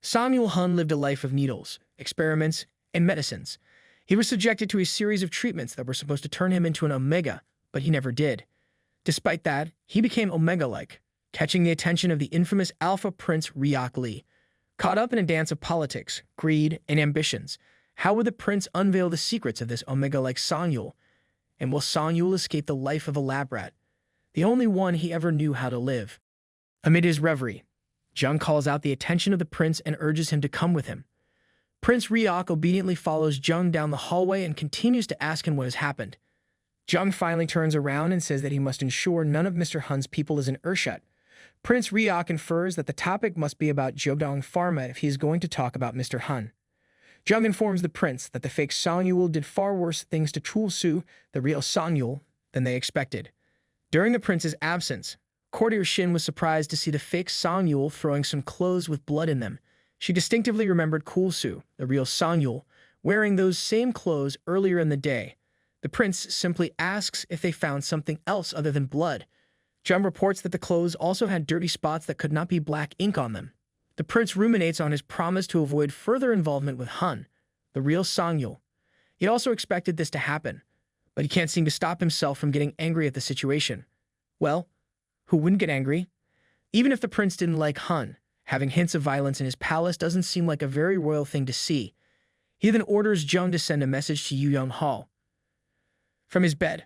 Samuel Hun lived a life of needles, experiments, and medicines. He was subjected to a series of treatments that were supposed to turn him into an Omega, but he never did. Despite that, he became Omega-like, catching the attention of the infamous Alpha Prince Ryok Lee. Caught up in a dance of politics, greed, and ambitions, how would the prince unveil the secrets of this Omega-like Song-yul? And will Song-yul escape the life of a lab rat, the only one he ever knew how to live? Amid his reverie, Jung calls out the attention of the prince and urges him to come with him. Prince Ryok obediently follows Jung down the hallway and continues to ask him what has happened. Jung finally turns around and says that he must ensure none of Mr. Hun's people is in Urshut. Prince Ryok infers that the topic must be about Jodong Pharma if he is going to talk about Mr. Hun. Jung informs the prince that the fake Song-yul did far worse things to Chul Su, the real Song-yul, than they expected. During the prince's absence, Courtier Shin was surprised to see the fake Song-yul throwing some clothes with blood in them. She distinctively remembered Chul Su, the real Song-yul, wearing those same clothes earlier in the day. The prince simply asks if they found something else other than blood. Jung reports that the clothes also had dirty spots that could not be black ink on them. The prince ruminates on his promise to avoid further involvement with Hun, the real Song-yul. He also expected this to happen, but he can't seem to stop himself from getting angry at the situation. Well, who wouldn't get angry? Even if the prince didn't like Hun, having hints of violence in his palace doesn't seem like a very royal thing to see. He then orders Jung to send a message to Yu Yong-hal. From his bed,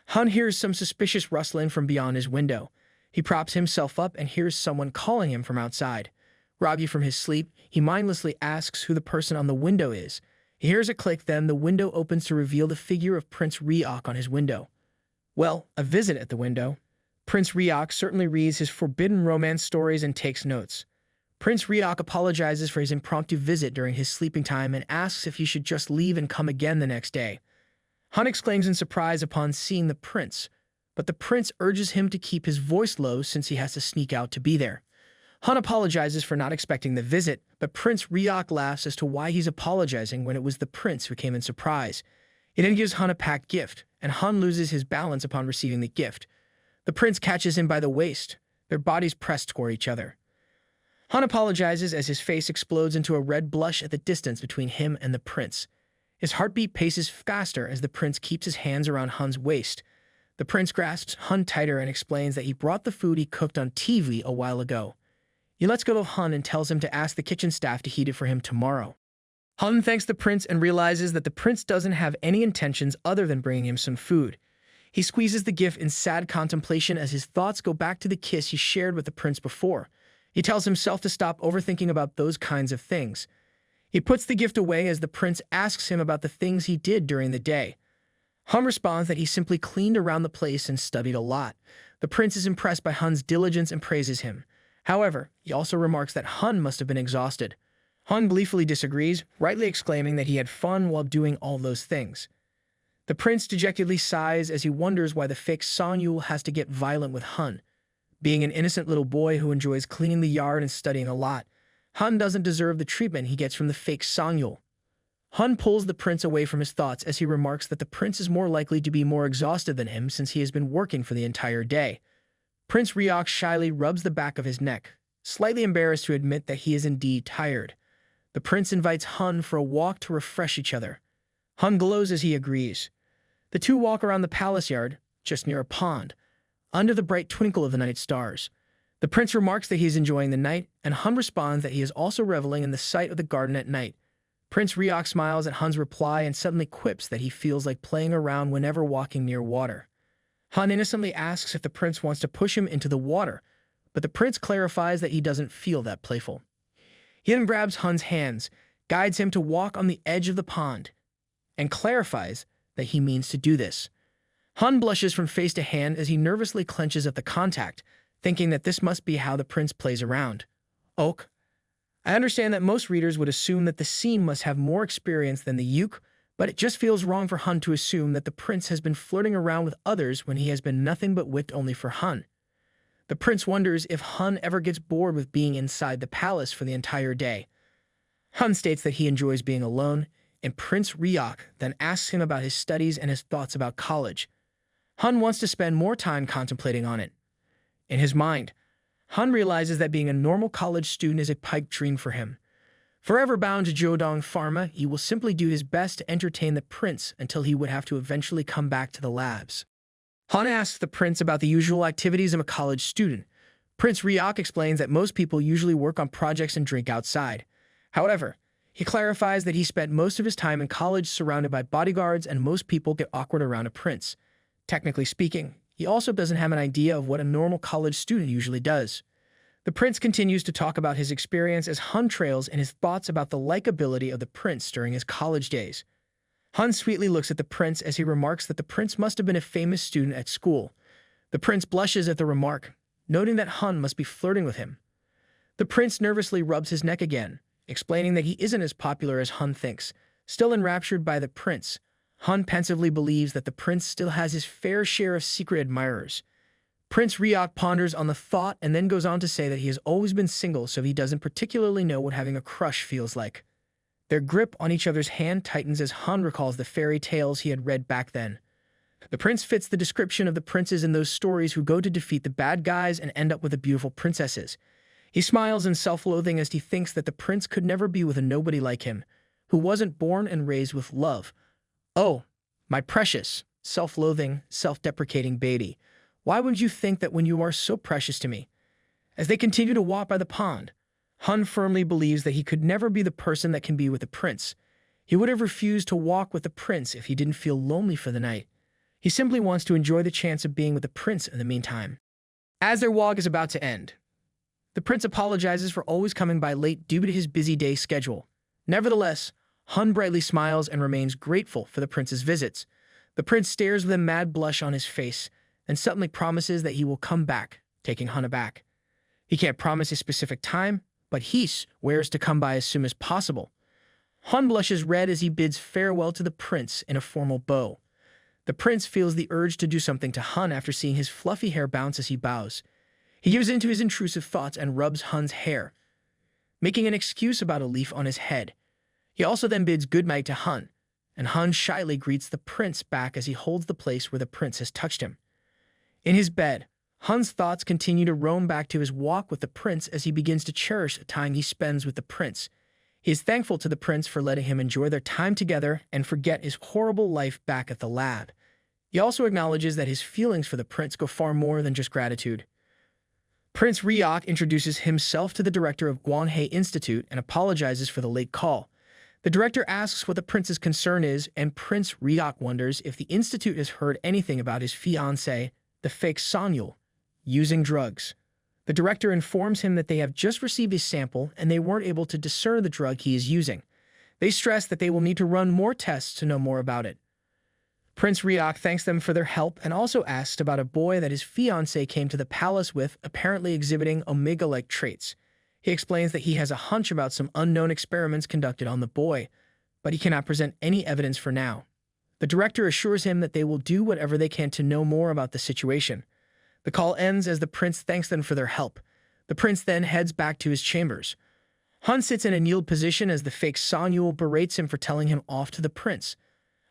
Hun hears some suspicious rustling from beyond his window. He props himself up and hears someone calling him from outside. Groggy from his sleep, he mindlessly asks who the person on the window is. He hears a click, then the window opens to reveal the figure of Prince Ryok on his window. Well, a visit at the window. Prince Ryok certainly reads his forbidden romance stories and takes notes. Prince Ryok apologizes for his impromptu visit during his sleeping time and asks if he should just leave and come again the next day. Hun exclaims in surprise upon seeing the prince, but the prince urges him to keep his voice low since he has to sneak out to be there. Hun apologizes for not expecting the visit, but Prince Ryok laughs as to why he's apologizing when it was the prince who came in surprise. He then gives Hun a packed gift, and Hun loses his balance upon receiving the gift. The prince catches him by the waist, their bodies pressed toward each other. Hun apologizes as his face explodes into a red blush at the distance between him and the prince. His heartbeat paces faster as the prince keeps his hands around Hun's waist. The prince grasps Hun tighter and explains that he brought the food he cooked on TV a while ago. He lets go of Hun and tells him to ask the kitchen staff to heat it for him tomorrow. Hun thanks the prince and realizes that the prince doesn't have any intentions other than bringing him some food. He squeezes the gift in sad contemplation as his thoughts go back to the kiss he shared with the prince before. He tells himself to stop overthinking about those kinds of things. He puts the gift away as the prince asks him about the things he did during the day. Hun responds that he simply cleaned around the place and studied a lot. The prince is impressed by Hun's diligence and praises him. However, he also remarks that Hun must have been exhausted. Hun gleefully disagrees, rightly exclaiming that he had fun while doing all those things. The prince dejectedly sighs as he wonders why the fake Song-yul has to get violent with Hun. Being an innocent little boy who enjoys cleaning the yard and studying a lot, Hun doesn't deserve the treatment he gets from the fake Song-yul. Hun pulls the prince away from his thoughts as he remarks that the prince is more likely to be more exhausted than him since he has been working for the entire day. Prince Ryok shyly rubs the back of his neck, slightly embarrassed to admit that he is indeed tired. The prince invites Hun for a walk to refresh each other. Hun glows as he agrees. The two walk around the palace yard, just near a pond, under the bright twinkle of the night stars. The prince remarks that he is enjoying the night, and Hun responds that he is also reveling in the sight of the garden at night. Prince Ryok smiles at Hun's reply and suddenly quips that he feels like playing around whenever walking near water. Hun innocently asks if the prince wants to push him into the water, but the prince clarifies that he doesn't feel that playful. He then grabs Hun's hands, guides him to walk on the edge of the pond, and clarifies that he means to do this. Hun blushes from face to hand as he nervously clenches at the contact, thinking that this must be how the prince plays around. Ok, I understand that most readers would assume that the scene must have more experience than the Yuk, but it just feels wrong for Hun to assume that the prince has been flirting around with others when he has been nothing but whipped only for Hun. The prince wonders if Hun ever gets bored with being inside the palace for the entire day. Hun states that he enjoys being alone, and Prince Ryok then asks him about his studies and his thoughts about college. Hun wants to spend more time contemplating on it. In his mind, Hun realizes that being a normal college student is a pipe dream for him. Forever bound to Jodong Pharma, he will simply do his best to entertain the prince until he would have to eventually come back to the labs. Han asks the prince about the usual activities of a college student. Prince Ryok explains that most people usually work on projects and drink outside. However, he clarifies that he spent most of his time in college surrounded by bodyguards and most people get awkward around a prince. Technically speaking, he also doesn't have an idea of what a normal college student usually does. The prince continues to talk about his experience as Han trails and his thoughts about the likability of the prince during his college days. Han sweetly looks at the prince as he remarks that the prince must have been a famous student at school. The prince blushes at the remark, noting that Han must be flirting with him. The prince nervously rubs his neck again, explaining that he isn't as popular as Han thinks. Still enraptured by the prince, Han pensively believes that the prince still has his fair share of secret admirers. Prince Ryok ponders on the thought and then goes on to say that he has always been single, so he doesn't particularly know what having a crush feels like. Their grip on each other's hand tightens as Han recalls the fairy tales he had read back then. The prince fits the description of the princes in those stories who go to defeat the bad guys and end up with the beautiful princesses. He smiles in self-loathing as he thinks that the prince could never be with a nobody like him, who wasn't born and raised with love. Oh, my precious, self-loathing, self-deprecating baby, why would you think that when you are so precious to me? As they continue to walk by the pond, Han firmly believes that he could never be the person that can be with the prince. He would have refused to walk with the prince if he didn't feel lonely for the night. He simply wants to enjoy the chance of being with the prince in the meantime. As their walk is about to end, the prince apologizes for always coming by late due to his busy day schedule. Nevertheless, Han brightly smiles and remains grateful for the prince's visits. The prince stares with a mad blush on his face and suddenly promises that he will come back, taking Han aback. He can't promise a specific time, but he swears to come by as soon as possible. Han blushes red as he bids farewell to the prince in a formal bow. The prince feels the urge to do something to Han after seeing his fluffy hair bounce as he bows. He gives in to his intrusive thoughts and rubs Han's hair, making an excuse about a leaf on his head. He also then bids goodnight to Han, and Han shyly greets the prince back as he holds the place where the prince has touched him. In his bed, Han's thoughts continue to roam back to his walk with the prince as he begins to cherish the time he spends with the prince. He is thankful to the prince for letting him enjoy their time together and forget his horrible life back at the lab. He also acknowledges that his feelings for the prince go far more than just gratitude. Prince Ryok introduces himself to the director of Guanhei Institute and apologizes for the late call. The director asks what the prince's concern is, and Prince Ryok wonders if the institute has heard anything about his fiancée, the fake Sonyul, using drugs. The director informs him that they have just received a sample and they weren't able to discern the drug he is using. They stress that they will need to run more tests to know more about it. Prince Ryok thanks them for their help and also asks about a boy that his fiancée came to the palace with, apparently exhibiting Omega-like traits. He explains that he has a hunch about some unknown experiments conducted on the boy, but he cannot present any evidence for now. The director assures him that they will do whatever they can to know more about the situation. The call ends as the prince thanks them for their help. The prince then heads back to his chambers. Han sits in a kneeled position as the fake Sonyul berates him for telling him off to the prince.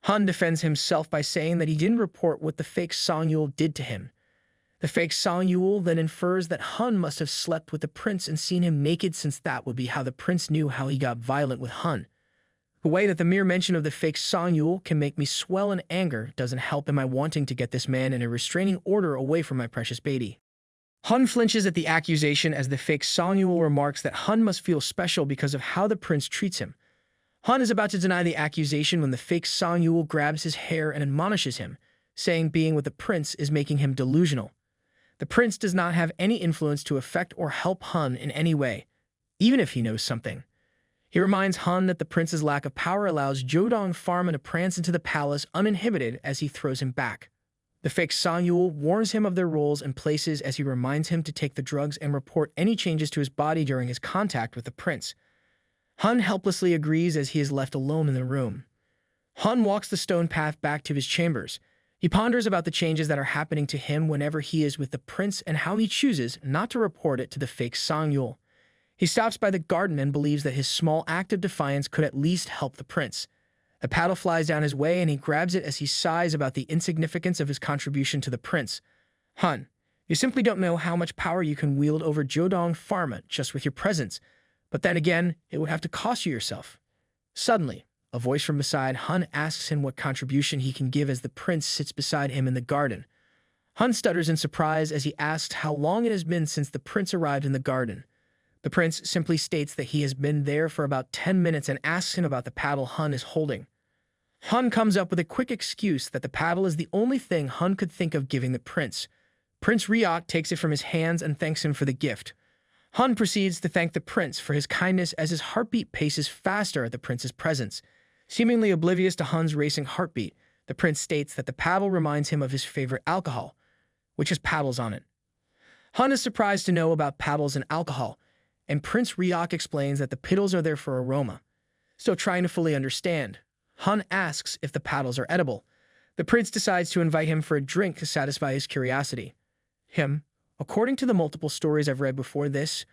Han defends himself by saying that he didn't report what the fake Sonyul did to him. The fake Sonyul then infers that Han must have slept with the prince and seen him naked, since that would be how the prince knew how he got violent with Han. The way that the mere mention of the fake Sonyul can make me swell in anger doesn't help in my wanting to get this man in a restraining order away from my precious baby. Han flinches at the accusation as the fake Sonyul remarks that Han must feel special because of how the prince treats him. Han is about to deny the accusation when the fake Sonyul grabs his hair and admonishes him, saying being with the prince is making him delusional. The prince does not have any influence to affect or help Han in any way, even if he knows something. He reminds Han that the prince's lack of power allows Jodong Pharma to prance into the palace uninhibited as he throws him back. The fake Sonyul warns him of their roles and places as he reminds him to take the drugs and report any changes to his body during his contact with the prince. Han helplessly agrees as he is left alone in the room. Han walks the stone path back to his chambers. He ponders about the changes that are happening to him whenever he is with the prince and how he chooses not to report it to the fake Sonyul. He stops by the garden and believes that his small act of defiance could at least help the prince. A paddle flies down his way and he grabs it as he sighs about the insignificance of his contribution to the prince. Han, you simply don't know how much power you can wield over Jodong Pharma just with your presence. But then again, it would have to cost you yourself. Suddenly, a voice from beside Hun asks him what contribution he can give as the prince sits beside him in the garden. Hun stutters in surprise as he asks how long it has been since the prince arrived in the garden. The prince simply states that he has been there for about 10 minutes and asks him about the paddle Hun is holding. Hun comes up with a quick excuse that the paddle is the only thing Hun could think of giving the prince. Prince Ryok takes it from his hands and thanks him for the gift. Hun proceeds to thank the prince for his kindness as his heartbeat paces faster at the prince's presence. Seemingly oblivious to Hun's racing heartbeat, the prince states that the paddle reminds him of his favorite alcohol, which has paddles on it. Hun is surprised to know about paddles and alcohol, and Prince Ryok explains that the piddles are there for aroma. Still trying to fully understand, Hun asks if the paddles are edible. The prince decides to invite him for a drink to satisfy his curiosity. According to the multiple stories I've read before this,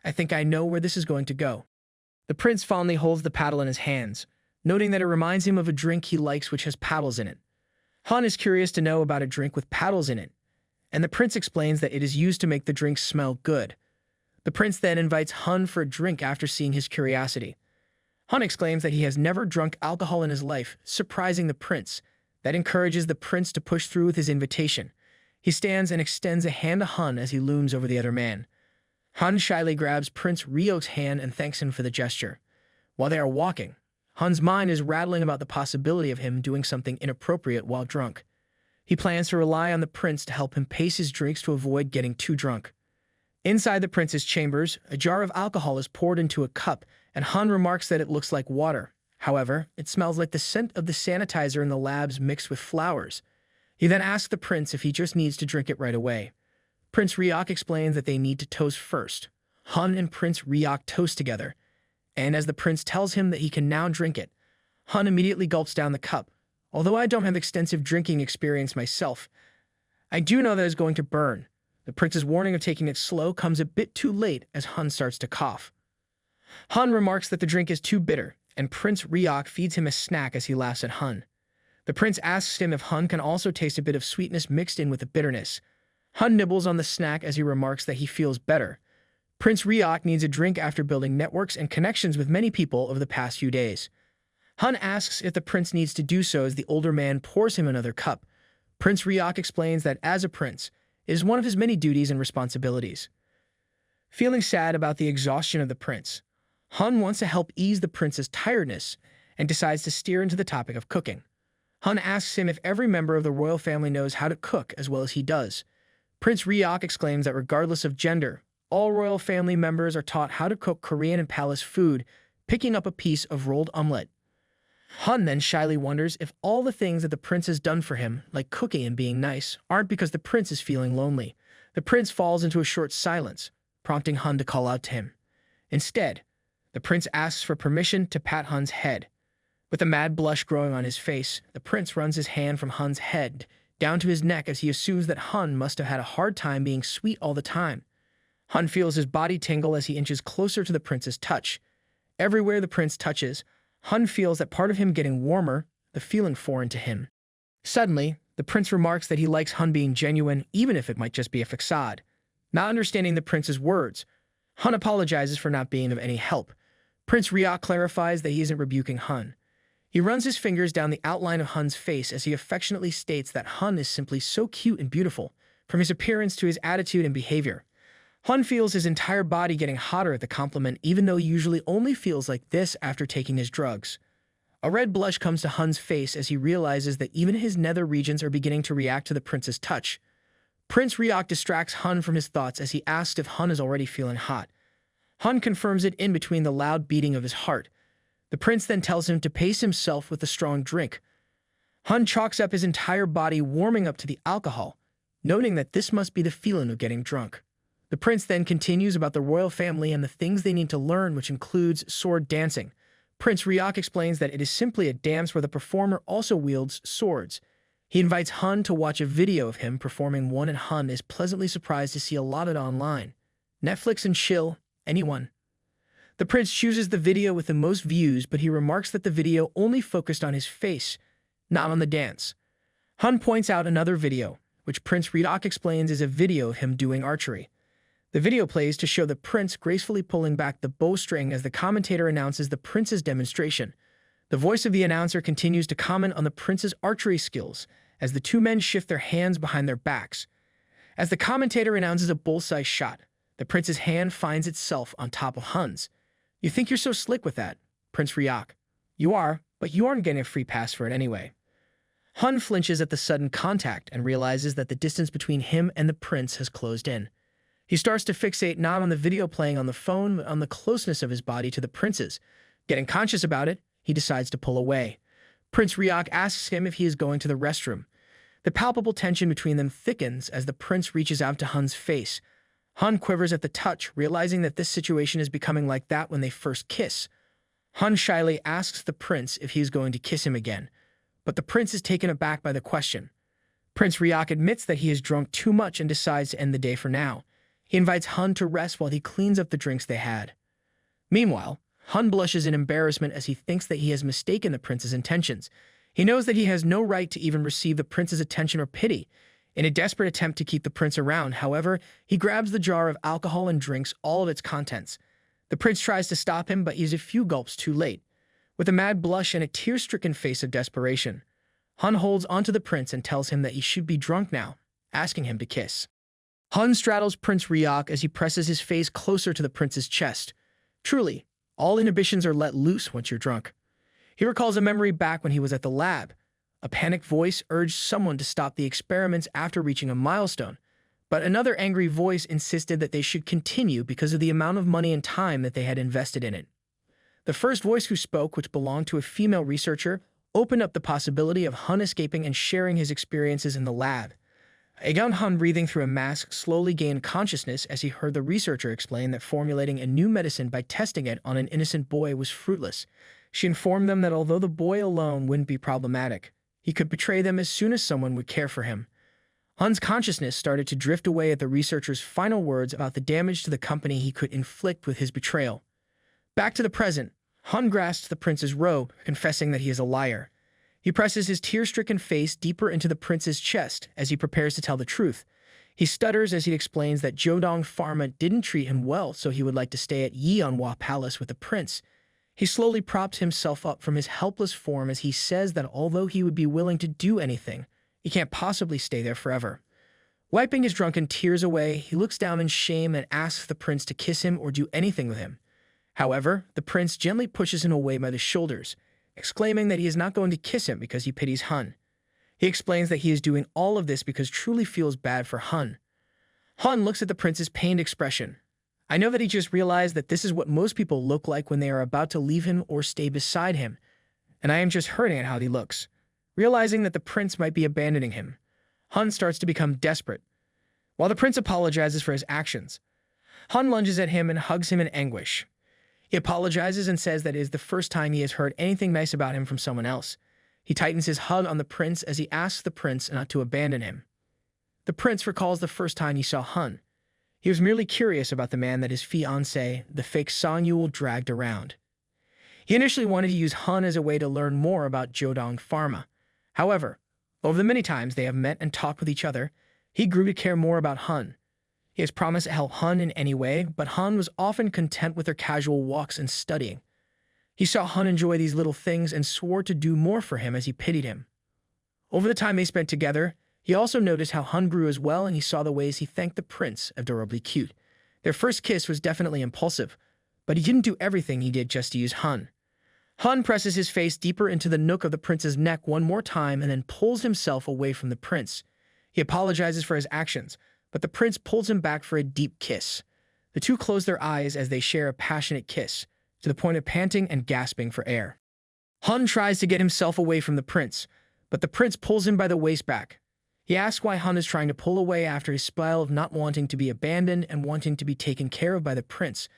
I think I know where this is going to go. The prince fondly holds the paddle in his hands, noting that it reminds him of a drink he likes which has paddles in it. Hun is curious to know about a drink with paddles in it, and the prince explains that it is used to make the drink smell good. The prince then invites Hun for a drink after seeing his curiosity. Hun exclaims that he has never drunk alcohol in his life, surprising the prince. That encourages the prince to push through with his invitation. He stands and extends a hand to Hun as he looms over the other man. Hun shyly grabs Prince Ryok's hand and thanks him for the gesture. While they are walking, Hun's mind is rattling about the possibility of him doing something inappropriate while drunk. He plans to rely on the prince to help him pace his drinks to avoid getting too drunk. Inside the prince's chambers, a jar of alcohol is poured into a cup, and Hun remarks that it looks like water. However, it smells like the scent of the sanitizer in the labs mixed with flowers. He then asks the prince if he just needs to drink it right away. Prince Ryok explains that they need to toast first. Hun and Prince Ryok toast together, and as the prince tells him that he can now drink it, Hun immediately gulps down the cup. Although I don't have extensive drinking experience myself, I do know that it's going to burn. The prince's warning of taking it slow comes a bit too late as Hun starts to cough. Hun remarks that the drink is too bitter, and Prince Ryok feeds him a snack as he laughs at Hun. The prince asks him if Hun can also taste a bit of sweetness mixed in with the bitterness. Hun nibbles on the snack as he remarks that he feels better. Prince Ryok needs a drink after building networks and connections with many people over the past few days. Hun asks if the prince needs to do so as the older man pours him another cup. Prince Ryok explains that as a prince, it is one of his many duties and responsibilities. Feeling sad about the exhaustion of the prince, Hun wants to help ease the prince's tiredness and decides to steer into the topic of cooking. Hun asks him if every member of the royal family knows how to cook as well as he does. Prince Ryok exclaims that regardless of gender, all royal family members are taught how to cook Korean and palace food, picking up a piece of rolled omelette. Hun then shyly wonders if all the things that the prince has done for him, like cooking and being nice, aren't because the prince is feeling lonely. The prince falls into a short silence, prompting Hun to call out to him. Instead, the prince asks for permission to pat Hun's head. With a mad blush growing on his face, the prince runs his hand from Hun's head down to his neck as he assumes that Hun must have had a hard time being sweet all the time. Hun feels his body tingle as he inches closer to the prince's touch. Everywhere the prince touches, Hun feels that part of him getting warmer, the feeling foreign to him. Suddenly, the prince remarks that he likes Hun being genuine, even if it might just be a facade. Not understanding the prince's words, Hun apologizes for not being of any help. Prince Ryok clarifies that he isn't rebuking Hun. He runs his fingers down the outline of Hun's face as he affectionately states that Hun is simply so cute and beautiful, from his appearance to his attitude and behavior. Hun feels his entire body getting hotter at the compliment, even though he usually only feels like this after taking his drugs. A red blush comes to Hun's face as he realizes that even his nether regions are beginning to react to the prince's touch. Prince Ryok distracts Hun from his thoughts as he asks if Hun is already feeling hot. Hun confirms it in between the loud beating of his heart. The prince then tells him to pace himself with a strong drink. Hun chalks up his entire body, warming up to the alcohol, noting that this must be the feeling of getting drunk. The prince then continues about the royal family and the things they need to learn, which includes sword dancing. Prince Ryok explains that it is simply a dance where the performer also wields swords. He invites Hun to watch a video of him performing one, and Hun is pleasantly surprised to see a lot of it online. Netflix and chill, anyone. The prince chooses the video with the most views, but he remarks that the video only focused on his face, not on the dance. Hun points out another video, which Prince Ryok explains is a video of him doing archery. The video plays to show the prince gracefully pulling back the bowstring as the commentator announces the prince's demonstration. The voice of the announcer continues to comment on the prince's archery skills as the two men shift their hands behind their backs. As the commentator announces a bullseye shot, the prince's hand finds itself on top of Hun's. "You think you're so slick with that, Prince Riok?" "You are, but you aren't getting a free pass for it anyway." Hun flinches at the sudden contact and realizes that the distance between him and the prince has closed in. He starts to fixate not on the video playing on the phone, but on the closeness of his body to the prince's. Getting conscious about it, he decides to pull away. Prince Riok asks him if he is going to the restroom. The palpable tension between them thickens as the prince reaches out to Hun's face. Hun quivers at the touch, realizing that this situation is becoming like that when they first kiss. Hun shyly asks the prince if he is going to kiss him again, but the prince is taken aback by the question. Prince Riok admits that he has drunk too much and decides to end the day for now. He invites Hun to rest while he cleans up the drinks they had. Meanwhile, Hun blushes in embarrassment as he thinks that he has mistaken the prince's intentions. He knows that he has no right to even receive the prince's attention or pity. In a desperate attempt to keep the prince around, however, he grabs the jar of alcohol and drinks all of its contents. The prince tries to stop him, but he's a few gulps too late. With a mad blush and a tear-stricken face of desperation, Hun holds onto the prince and tells him that he should be drunk now, asking him to kiss. Hun straddles Prince Riok as he presses his face closer to the prince's chest. Truly, all inhibitions are let loose once you're drunk. He recalls a memory back when he was at the lab. A panicked voice urged someone to stop the experiments after reaching a milestone, but another angry voice insisted that they should continue because of the amount of money and time that they had invested in it. The first voice who spoke, which belonged to a female researcher, opened up the possibility of Hun escaping and sharing his experiences in the lab. A young Hun breathing through a mask slowly gained consciousness as he heard the researcher explain that formulating a new medicine by testing it on an innocent boy was fruitless. She informed them that although the boy alone wouldn't be problematic, he could betray them as soon as someone would care for him. Hun's consciousness started to drift away at the researcher's final words about the damage to the company he could inflict with his betrayal. Back to the present, Hun grasps the prince's robe, confessing that he is a liar. He presses his tear-stricken face deeper into the prince's chest as he prepares to tell the truth. He stutters as he explains that Jiudong Pharma didn't treat him well, so he would like to stay at Yeonhwa Palace with the prince. He slowly props himself up from his helpless form as he says that although he would be willing to do anything, he can't possibly stay there forever. Wiping his drunken tears away, he looks down in shame and asks the prince to kiss him or do anything with him. However, the prince gently pushes him away by the shoulders, exclaiming that he is not going to kiss him because he pities Hun. He explains that he is doing all of this because truly feels bad for Hun. Hun looks at the prince's pained expression. I know that he just realized that this is what most people look like when they are about to leave him or stay beside him, and I am just hurting at how he looks. Realizing that the prince might be abandoning him, Hun starts to become desperate. While the prince apologizes for his actions, Hun lunges at him and hugs him in anguish. He apologizes and says that it is the first time he has heard anything nice about him from someone else. He tightens his hug on the prince as he asks the prince not to abandon him. The prince recalls the first time he saw Hun. He was merely curious about the man that his fiancée, the fake Song Yul, dragged around. He initially wanted to use Hun as a way to learn more about Jiudong Pharma. However, over the many times they have met and talked with each other, he grew to care more about Hun. He has promised to help Hun in any way, but Hun was often content with their casual walks and studying. He saw Hun enjoy these little things and swore to do more for him as he pitied him. Over the time they spent together, he also noticed how Hun grew as well, and he saw the ways he thanked the prince, adorably cute. Their first kiss was definitely impulsive, but he didn't do everything he did just to use Hun. Hun presses his face deeper into the nook of the prince's neck one more time and then pulls himself away from the prince. He apologizes for his actions, but the prince pulls him back for a deep kiss. The two close their eyes as they share a passionate kiss, to the point of panting and gasping for air. Hun tries to get himself away from the prince, but the prince pulls him by the waist back. He asks why Hun is trying to pull away after his spell of not wanting to be abandoned and wanting to be taken care of by the prince.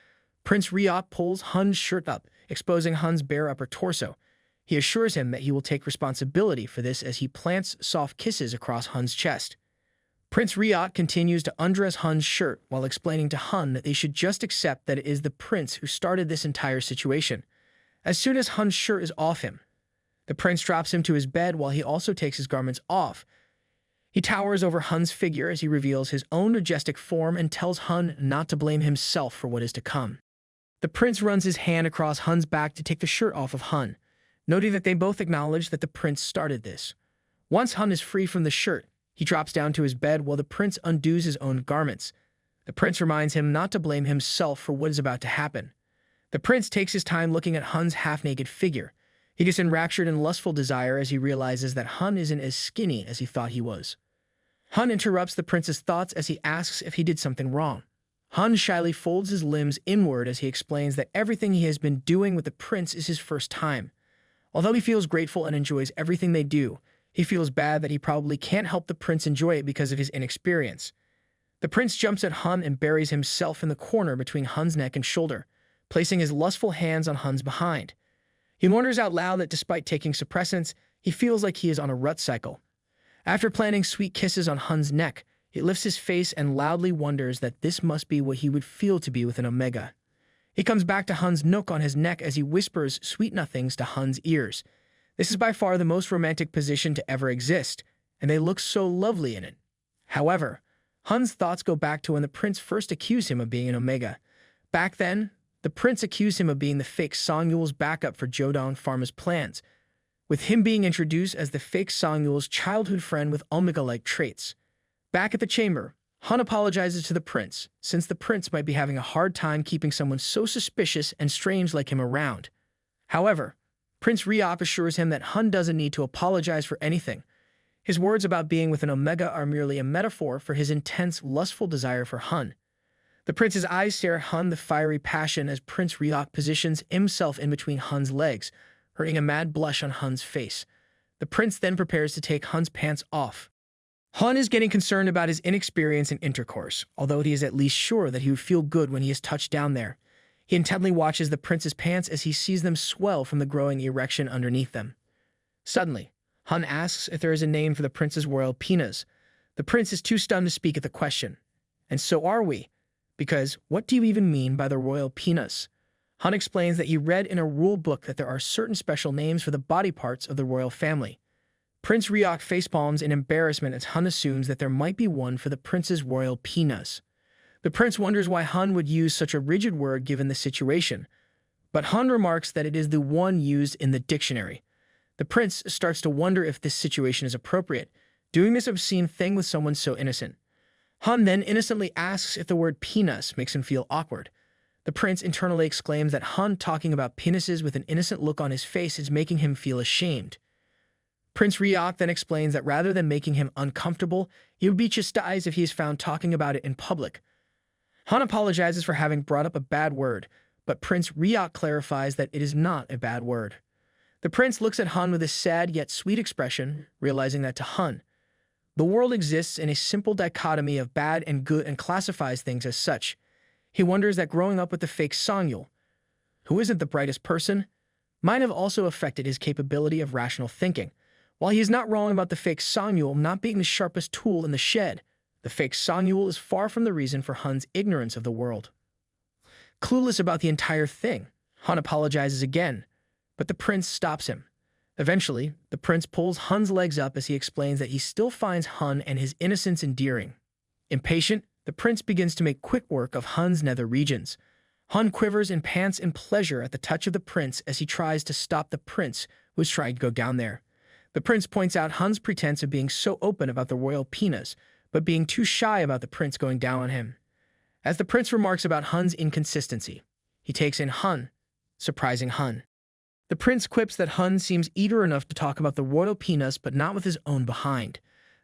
Prince Riok pulls Hun's shirt up, exposing Hun's bare upper torso. He assures him that he will take responsibility for this as he plants soft kisses across Hun's chest. Prince Riok continues to undress Hun's shirt while explaining to Hun that they should just accept that it is the prince who started this entire situation. As soon as Hun's shirt is off him, the prince drops him to his bed while he also takes his garments off. He towers over Hun's figure as he reveals his own majestic form and tells Hun not to blame himself for what is to come. The prince runs his hand across Hun's back to take the shirt off of Hun, noting that they both acknowledge that the prince started this. Once Hun is free from the shirt, he drops down to his bed while the prince undoes his own garments. The prince reminds him not to blame himself for what is about to happen. The prince takes his time looking at Hun's half-naked figure. He gets enraptured in lustful desire as he realizes that Hun isn't as skinny as he thought he was. Hun interrupts the prince's thoughts as he asks if he did something wrong. Hun shyly folds his limbs inward as he explains that everything he has been doing with the prince is his first time. Although he feels grateful and enjoys everything they do, he feels bad that he probably can't help the prince enjoy it because of his inexperience. The prince jumps at Hun and buries himself in the corner between Hun's neck and shoulder, placing his lustful hands on Hun's behind. He wonders out loud that despite taking suppressants, he feels like he is on a rut cycle. After planting sweet kisses on Hun's neck, he lifts his face and loudly wonders that this must be what he would feel to be with an Omega. He comes back to Hun's nook on his neck as he whispers sweet nothings to Hun's ears. This is by far the most romantic position to ever exist, and they look so lovely in it. However, Hun's thoughts go back to when the prince first accused him of being an Omega. Back then, the prince accused him of being the fake Song-Yul's backup for Jodong Pharma's plans, with him being introduced as the fake Song-Yul's childhood friend with Omega-like traits. Back at the chamber, Hun apologizes to the prince, since the prince might be having a hard time keeping someone so suspicious and strange like him around. However, Prince Ryok assures him that Hun doesn't need to apologize for anything. His words about being with an Omega are merely a metaphor for his intense, lustful desire for Hun. The prince's eyes stare at Hun with fiery passion as Prince Ryok positions himself in between Hun's legs, hurting a mad blush on Hun's face. The prince then prepares to take Hun's pants off. Hun is getting concerned about his inexperience in intercourse, although he is at least sure that he would feel good when he is touched down there. He intently watches the prince's pants as he sees them swell from the growing erection underneath them. Suddenly, Hun asks if there is a name for the prince's royal penis. The prince is too stunned to speak at the question. And so are we, because what do you even mean by the royal penis? Hun explains that he read in a rule book that there are certain special names for the body parts of the royal family. Prince Ryok facepalms in embarrassment as Hun assumes that there might be one for the prince's royal penis. The prince wonders why Hun would use such a rigid word given the situation, but Hun remarks that it is the one used in the dictionary. The prince starts to wonder if this situation is appropriate, doing this obscene thing with someone so innocent. Hun then innocently asks if the word penis makes him feel awkward. The prince internally exclaims that Hun talking about penises with an innocent look on his face is making him feel ashamed. Prince Ryok then explains that rather than making him uncomfortable, he would be chastised if he is found talking about it in public. Hun apologizes for having brought up a bad word, but Prince Ryok clarifies that it is not a bad word. The prince looks at Hun with a sad yet sweet expression, realizing that to Hun, the world exists in a simple dichotomy of bad and good and classifies things as such. He wonders that growing up with the fake Song-Yul, who isn't the brightest person, might have also affected his capability of rational thinking. While he is not wrong about the fake Song-Yul not being the sharpest tool in the shed, the fake Song-Yul is far from the reason for Hun's ignorance of the world. Clueless about the entire thing, Hun apologizes again, but the prince stops him. Eventually, the prince pulls Hun's legs up as he explains that he still finds Hun and his innocence endearing. Impatient, the prince begins to make quick work of Hun's nether regions. Hun quivers and pants in pleasure at the touch of the prince as he tries to stop the prince who is trying to go down there. The prince points out Hun's pretense of being so open about the royal penis, but being too shy about the prince going down on him. As the prince remarks about Hun's inconsistency, he takes in Hun, surprising Hun. The prince quips that Hun seems eager enough to talk about the royal penis but not with his own behind.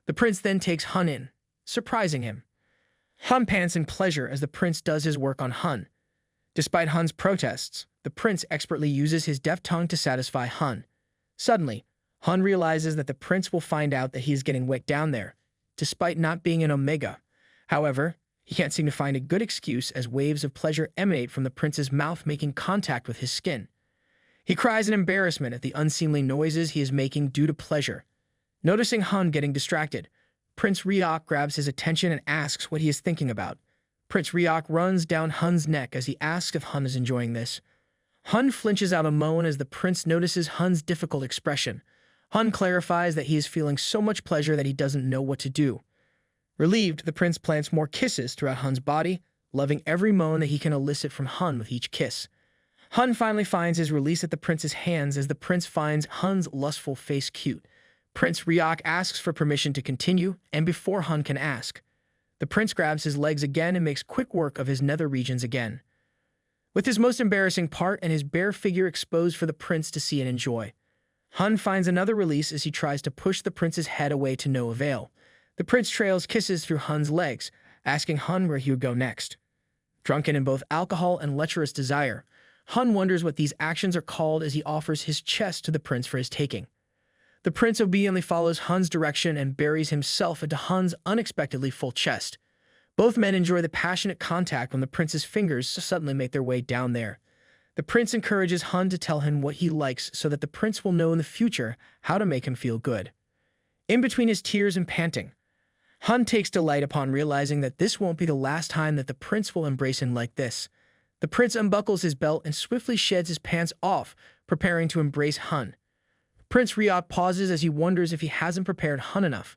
The prince then takes Hun in, surprising him. Hun pants in pleasure as the prince does his work on Hun. Despite Hun's protests, the prince expertly uses his deft tongue to satisfy Hun. Suddenly, Hun realizes that the prince will find out that he is getting wet down there, despite not being an Omega. However, he can't seem to find a good excuse as waves of pleasure emanate from the prince's mouth making contact with his skin. He cries in embarrassment at the unseemly noises he is making due to pleasure. Noticing Hun getting distracted, Prince Ryok grabs his attention and asks what he is thinking about. Prince Ryok runs down Hun's neck as he asks if Hun is enjoying this. Hun flinches out a moan as the prince notices Hun's difficult expression. Hun clarifies that he is feeling so much pleasure that he doesn't know what to do. Relieved, the prince plants more kisses throughout Hun's body, loving every moan that he can elicit from Hun with each kiss. Hun finally finds his release at the prince's hands as the prince finds Hun's lustful face cute. Prince Ryok asks for permission to continue, and before Hun can ask, the prince grabs his legs again and makes quick work of his nether regions again, with his most embarrassing part and his bare figure exposed for the prince to see and enjoy. Hun finds another release as he tries to push the prince's head away to no avail. The prince trails kisses through Hun's legs, asking Hun where he would go next. Drunken in both alcohol and lecherous desire, Hun wonders what these actions are called as he offers his chest to the prince for his taking. The prince obediently follows Hun's direction and buries himself into Hun's unexpectedly full chest. Both men enjoy the passionate contact when the prince's fingers suddenly make their way down there. The prince encourages Hun to tell him what he likes so that the prince will know in the future how to make him feel good. In between his tears and panting, Hun takes delight upon realizing that this won't be the last time that the prince will embrace him like this. The prince unbuckles his belt and swiftly sheds his pants off, preparing to embrace Hun. Prince Ryok pauses as he wonders if he hasn't prepared Hun enough.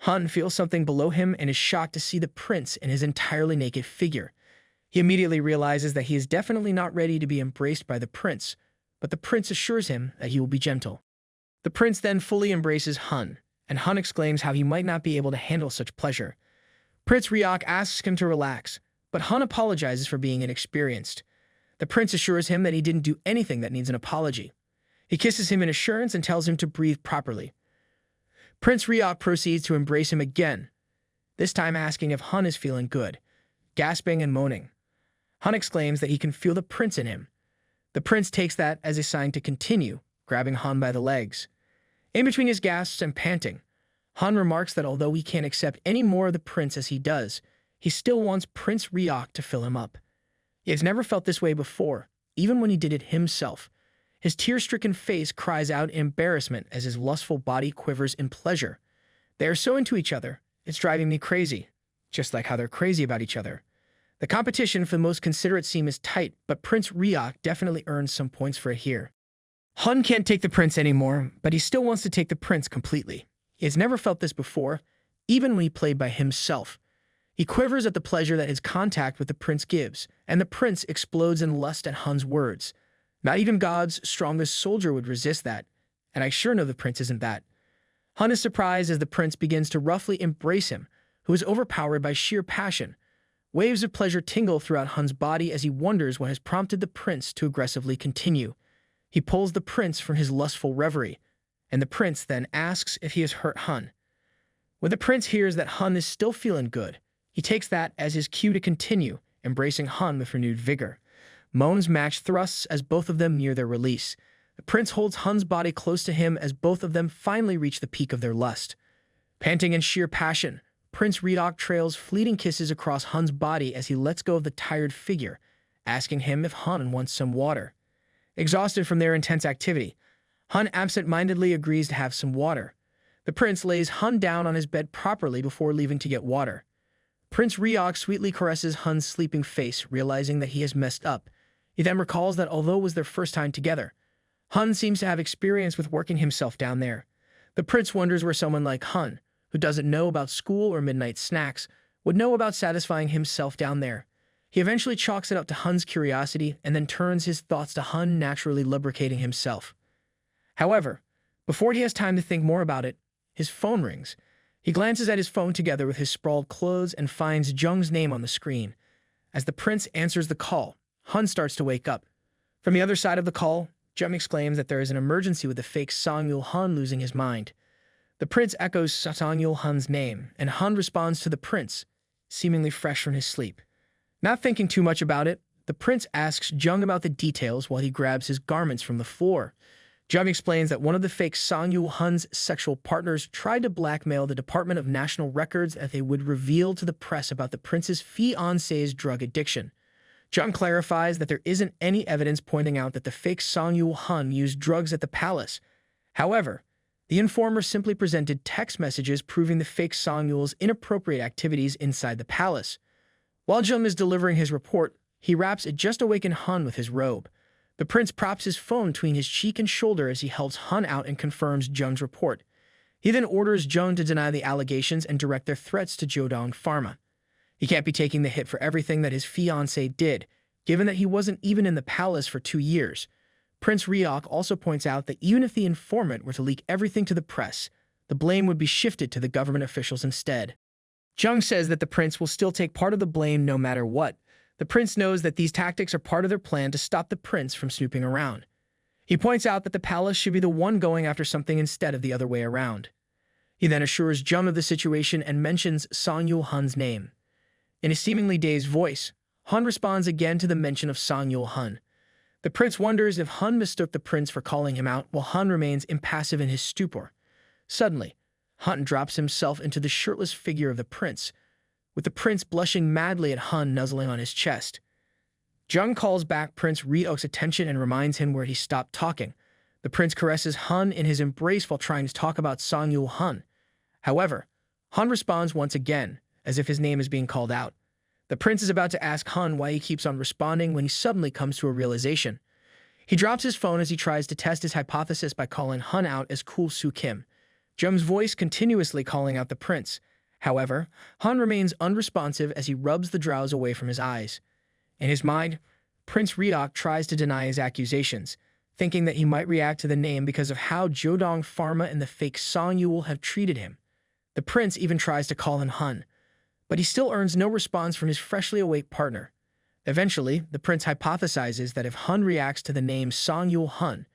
Hun feels something below him and is shocked to see the prince in his entirely naked figure. He immediately realizes that he is definitely not ready to be embraced by the prince, but the prince assures him that he will be gentle. The prince then fully embraces Hun, and Hun exclaims how he might not be able to handle such pleasure. Prince Ryok asks him to relax, but Hun apologizes for being inexperienced. The prince assures him that he didn't do anything that needs an apology. He kisses him in assurance and tells him to breathe properly. Prince Ryok proceeds to embrace him again, this time asking if Hun is feeling good, gasping and moaning. Hun exclaims that he can feel the prince in him. The prince takes that as a sign to continue, grabbing Hun by the legs. In between his gasps and panting, Hun remarks that although he can't accept any more of the prince as he does, he still wants Prince Ryok to fill him up. He has never felt this way before, even when he did it himself. His tear-stricken face cries out in embarrassment as his lustful body quivers in pleasure. They are so into each other, it's driving me crazy, just like how they're crazy about each other. The competition for the most considerate seam is tight, but Prince Ryok definitely earns some points for it here. Hun can't take the prince anymore, but he still wants to take the prince completely. He has never felt this before, even when he played by himself. He quivers at the pleasure that his contact with the prince gives, and the prince explodes in lust at Hun's words. Not even God's strongest soldier would resist that, and I sure know the prince isn't that. Hun is surprised as the prince begins to roughly embrace him, who is overpowered by sheer passion. Waves of pleasure tingle throughout Hun's body as he wonders what has prompted the prince to aggressively continue. He pulls the prince from his lustful reverie, and the prince then asks if he has hurt Hun. When the prince hears that Hun is still feeling good, he takes that as his cue to continue, embracing Hun with renewed vigor. Moans match thrusts as both of them near their release. The prince holds Hun's body close to him as both of them finally reach the peak of their lust. Panting in sheer passion, Prince Ryok trails fleeting kisses across Hun's body as he lets go of the tired figure, asking him if Hun wants some water. Exhausted from their intense activity, Hun absent-mindedly agrees to have some water. The prince lays Hun down on his bed properly before leaving to get water. Prince Ryok sweetly caresses Hun's sleeping face, realizing that he has messed up. He then recalls that although it was their first time together, Hun seems to have experience with working himself down there. The prince wonders where someone like Hun, who doesn't know about school or midnight snacks, would know about satisfying himself down there. He eventually chalks it up to Hun's curiosity and then turns his thoughts to Hun naturally lubricating himself. However, before he has time to think more about it, his phone rings. He glances at his phone together with his sprawled clothes and finds Jung's name on the screen. As the prince answers the call, Hun starts to wake up. From the other side of the call, Jung exclaims that there is an emergency with the fake Song-yul Hun losing his mind. The prince echoes Song-yul Hun's name, and Hun responds to the prince, seemingly fresh from his sleep. Not thinking too much about it, the prince asks Jung about the details while he grabs his garments from the floor. Jung explains that one of the fake Song-yul Hun's sexual partners tried to blackmail the Department of National Records that they would reveal to the press about the prince's fiancé's drug addiction. Jung clarifies that there isn't any evidence pointing out that the fake Song-yul Hun used drugs at the palace. However, the informer simply presented text messages proving the fake Song-yul's inappropriate activities inside the palace. While Jung is delivering his report, he wraps a just-awakened Hun with his robe. The prince props his phone between his cheek and shoulder as he helps Hun out and confirms Jung's report. He then orders Jung to deny the allegations and direct their threats to Jodong Pharma. He can't be taking the hit for everything that his fiancée did, given that he wasn't even in the palace for 2 years. Prince Ryok also points out that even if the informant were to leak everything to the press, the blame would be shifted to the government officials instead. Jung says that the prince will still take part of the blame no matter what. The prince knows that these tactics are part of their plan to stop the prince from snooping around. He points out that the palace should be the one going after something instead of the other way around. He then assures Jung of the situation and mentions Song-yul Hun's name. In a seemingly dazed voice, Hun responds again to the mention of Song-yul Hun. The prince wonders if Hun mistook the prince for calling him out, while Hun remains impassive in his stupor. Suddenly, Hun drops himself into the shirtless figure of the prince, with the prince blushing madly at Hun nuzzling on his chest. Jung calls back Prince Ryok's attention and reminds him where he stopped talking. The prince caresses Hun in his embrace while trying to talk about Song-yul Hun. However, Hun responds once again, as if his name is being called out. The prince is about to ask Hun why he keeps on responding when he suddenly comes to a realization. He drops his phone as he tries to test his hypothesis by calling Hun out as Cool Soo Kim, Jung's voice continuously calling out the prince. However, Hun remains unresponsive as he rubs the drowse away from his eyes. In his mind, Prince Ryok tries to deny his accusations, thinking that he might react to the name because of how Jodong Pharma and the fake Song-yul have treated him. The prince even tries to call him Hun, but he still earns no response from his freshly awake partner. Eventually, the prince hypothesizes that if Hun reacts to the name Song-yul Hun,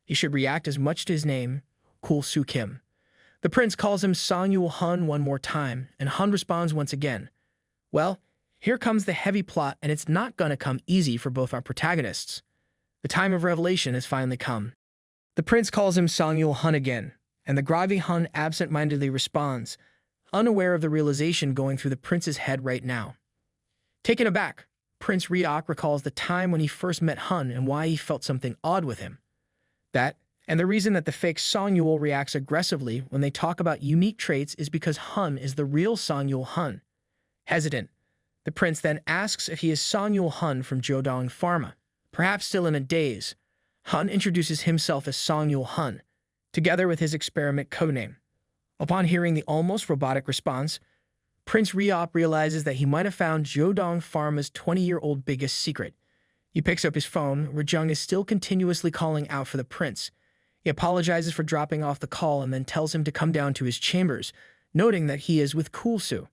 he should react as much to his name, Cool Soo Kim. The prince calls him Song-yul Hun one more time, and Hun responds once again. Well, here comes the heavy plot, and it's not gonna come easy for both our protagonists. The time of revelation has finally come. The prince calls him Song-yul Hun again, and the groggy Hun absent-mindedly responds, unaware of the realization going through the prince's head right now. Taken aback, Prince Ryok recalls the time when he first met Hun and why he felt something odd with him. That, and the reason that the fake Song-yul reacts aggressively when they talk about unique traits is because Hun is the real Song-yul Hun. Hesitant, the prince then asks if he is Song-yul Hun from Jodong Pharma. Perhaps still in a daze, Hun introduces himself as Song-yul Hun, together with his experiment codename. Upon hearing the almost robotic response, Prince Ryok realizes that he might have found Jodong Pharma's 20-year-old biggest secret. He picks up his phone, where Jung is still continuously calling out for the prince. He apologizes for dropping off the call and then tells him to come down to his chambers, noting that he is with Cool Soo.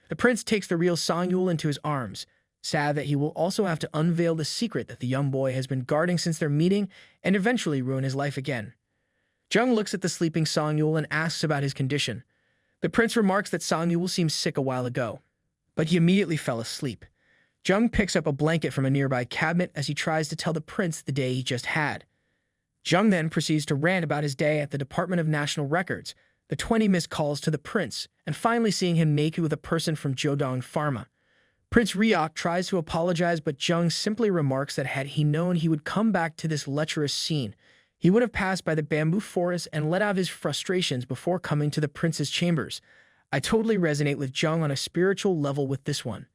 The prince takes the real Song-yul into his arms, sad that he will also have to unveil the secret that the young boy has been guarding since their meeting and eventually ruin his life again. Jung looks at the sleeping Song-yul and asks about his condition. The prince remarks that Song-yul seemed sick a while ago, but he immediately fell asleep. Jung picks up a blanket from a nearby cabinet as he tries to tell the prince the day he just had. Jung then proceeds to rant about his day at the Department of National Records, the 20 missed calls to the prince, and finally seeing him naked with a person from Jodong Pharma. Prince Ryok tries to apologize, but Jung simply remarks that had he known he would come back to this lecherous scene, he would have passed by the bamboo forest and let out his frustrations before coming to the prince's chambers. I totally resonate with Jung on a spiritual level with this one.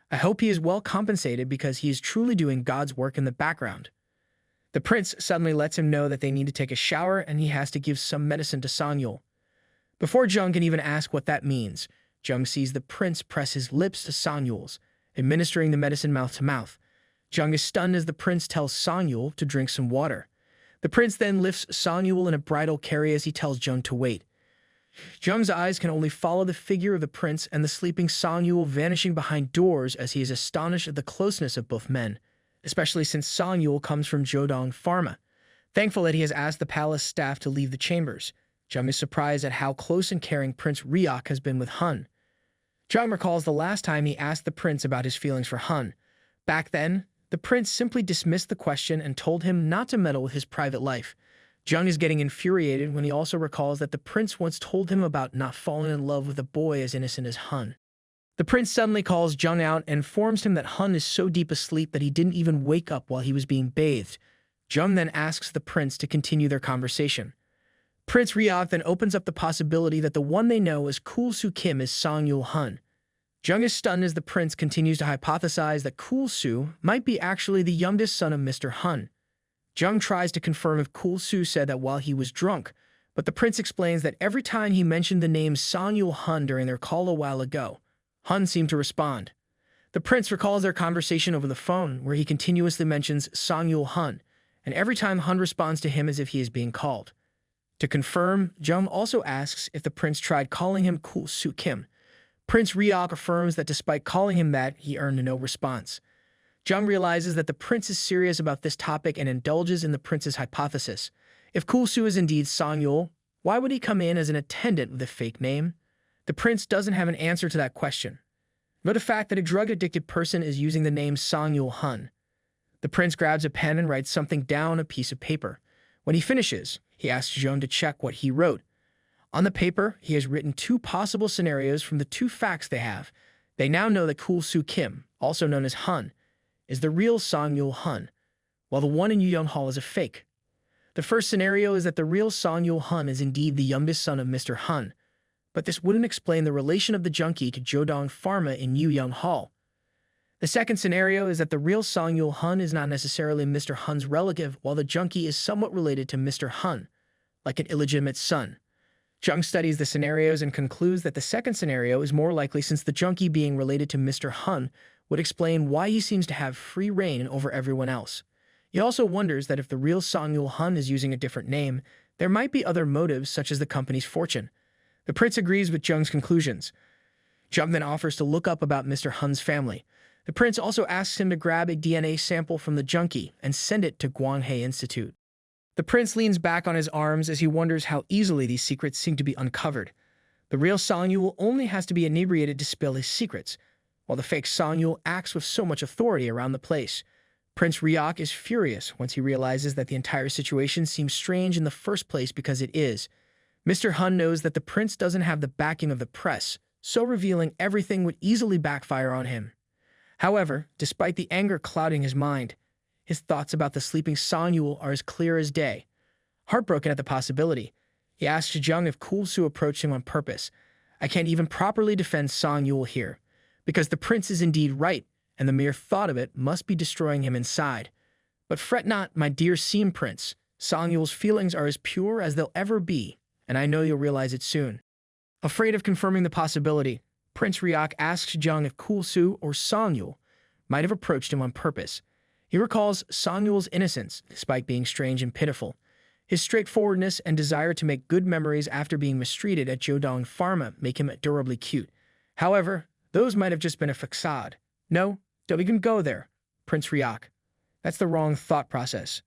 I hope he is well compensated because he is truly doing God's work in the background. The prince suddenly lets him know that they need to take a shower and he has to give some medicine to Song-yul. Before Jung can even ask what that means, Jung sees the prince press his lips to Song-yul's, administering the medicine mouth to mouth. Jung is stunned as the prince tells Song-yul to drink some water. The prince then lifts Song-yul in a bridal carry as he tells Jung to wait. Jung's eyes can only follow the figure of the prince and the sleeping Song-yul vanishing behind doors as he is astonished at the closeness of both men, especially since Song-yul comes from Jodong Pharma. Thankful that he has asked the palace staff to leave the chambers, Jung is surprised at how close and caring Prince Ryok has been with Hun. Jung recalls the last time he asked the prince about his feelings for Hun. Back then, the prince simply dismissed the question and told him not to meddle with his private life. Jung is getting infuriated when he also recalls that the prince once told him about not falling in love with a boy as innocent as Hun. The prince suddenly calls Jung out and informs him that Hun is so deep asleep that he didn't even wake up while he was being bathed. Jung then asks the prince to continue their conversation. Prince Ryok then opens up the possibility that the one they know as Cool Soo Kim is Song-yul Hun. Jung is stunned as the prince continues to hypothesize that Cool Soo might be actually the youngest son of Mr. Hun. Jung tries to confirm if Kul-Su said that while he was drunk, but the prince explains that every time he mentioned the name Song-Yul Hun during their call a while ago, Hun seemed to respond. The prince recalls their conversation over the phone, where he continuously mentions Song-Yul Hun, and every time Hun responds to him as if he is being called. To confirm, Jung also asks if the prince tried calling him Kul-Su Kim. Prince Ryok affirms that despite calling him that, he earned no response. Jung realizes that the prince is serious about this topic and indulges in the prince's hypothesis. If Kul-Su is indeed Song-Yul, why would he come in as an attendant with a fake name? The prince doesn't have an answer to that question, nor the fact that a drug-addicted person is using the name Song-Yul Hun. The prince grabs a pen and writes something down on a piece of paper. When he finishes, he asks Jung to check what he wrote. On the paper, he has written 2 possible scenarios from the 2 facts they have. They now know that Kul-Su Kim, also known as Hun, is the real Song-Yul Hun, while the one in Yuyeong Hall is a fake. The first scenario is that the real Song-Yul Hun is indeed the youngest son of Mr. Hun, but this wouldn't explain the relation of the junkie to Jodong Pharma in Yuyeong Hall. The second scenario is that the real Song-Yul Hun is not necessarily Mr. Hun's relative, while the junkie is somewhat related to Mr. Hun, like an illegitimate son. Jung studies the scenarios and concludes that the second scenario is more likely, since the junkie being related to Mr. Hun would explain why he seems to have free reign over everyone else. He also wonders that if the real Song-Yul Hun is using a different name, there might be other motives such as the company's fortune. The prince agrees with Jung's conclusions. Jung then offers to look up about Mr. Hun's family. The prince also asks him to grab a DNA sample from the junkie and send it to Gwanghei Institute. The prince leans back on his arms as he wonders how easily these secrets seem to be uncovered. The real Song-Yul only has to be inebriated to spill his secrets, while the fake Song-Yul acts with so much authority around the place. Prince Ryok is furious once he realizes that the entire situation seems strange in the first place because it is. Mr. Hun knows that the prince doesn't have the backing of the press, so revealing everything would easily backfire on him. However, despite the anger clouding his mind, his thoughts about the sleeping Song-Yul are as clear as day. Heartbroken at the possibility, he asks Jung if Kul-Su approached him on purpose. I can't even properly defend Song-Yul here, because the prince is indeed right, and the mere thought of it must be destroying him inside. But fret not, my dear Seam Prince. Song-Yul's feelings are as pure as they'll ever be, and I know you'll realize it soon. Afraid of confirming the possibility, Prince Ryok asks Jung if Kul-Su or Song-Yul might have approached him on purpose. He recalls Song-Yul's innocence, despite being strange and pitiful. His straightforwardness and desire to make good memories after being mistreated at Jodong Pharma make him adorably cute. However, those might have just been a facade. No, don't even go there, Prince Ryok. That's the wrong thought process.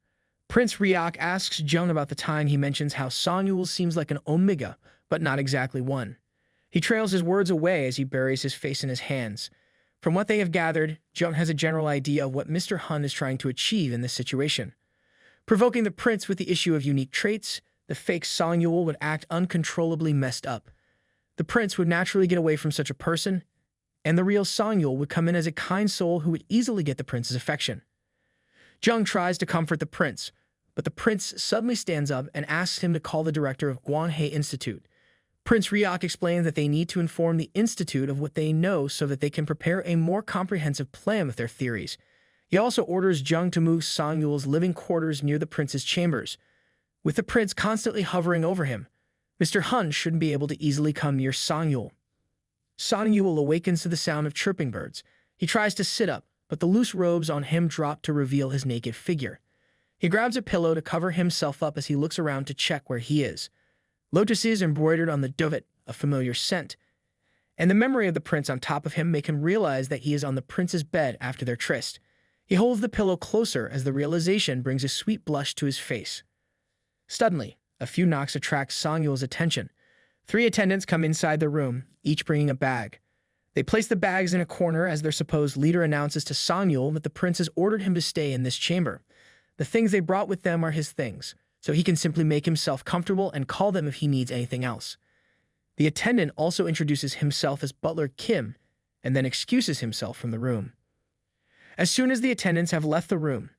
Prince Ryok asks Jung about the time he mentions how Song-Yul seems like an Omega, but not exactly one. He trails his words away as he buries his face in his hands. From what they have gathered, Jung has a general idea of what Mr. Hun is trying to achieve in this situation. Provoking the prince with the issue of unique traits, the fake Song-Yul would act uncontrollably messed up. The prince would naturally get away from such a person, and the real Song-Yul would come in as a kind soul who would easily get the prince's affection. Jung tries to comfort the prince, but the prince suddenly stands up and asks him to call the director of Gwanghei Institute. Prince Ryok explains that they need to inform the institute of what they know so that they can prepare a more comprehensive plan with their theories. He also orders Jung to move Song-Yul's living quarters near the prince's chambers. With the prince constantly hovering over him, Mr. Hun shouldn't be able to easily come near Song-Yul. Song-Yul awakens to the sound of chirping birds. He tries to sit up, but the loose robes on him drop to reveal his naked figure. He grabs a pillow to cover himself up as he looks around to check where he is. Lotuses embroidered on the duvet, a familiar scent, and the memory of the prince on top of him make him realize that he is on the prince's bed after their tryst. He holds the pillow closer as the realization brings a sweet blush to his face. Suddenly, a few knocks attract Song-Yul's attention. 3 attendants come inside the room, each bringing a bag. They place the bags in a corner as their supposed leader announces to Song-Yul that the prince has ordered him to stay in this chamber. The things they brought with them are his things, so he can simply make himself comfortable and call them if he needs anything else. The attendant also introduces himself as Butler Kim and then excuses himself from the room. As soon as the attendants have left the room,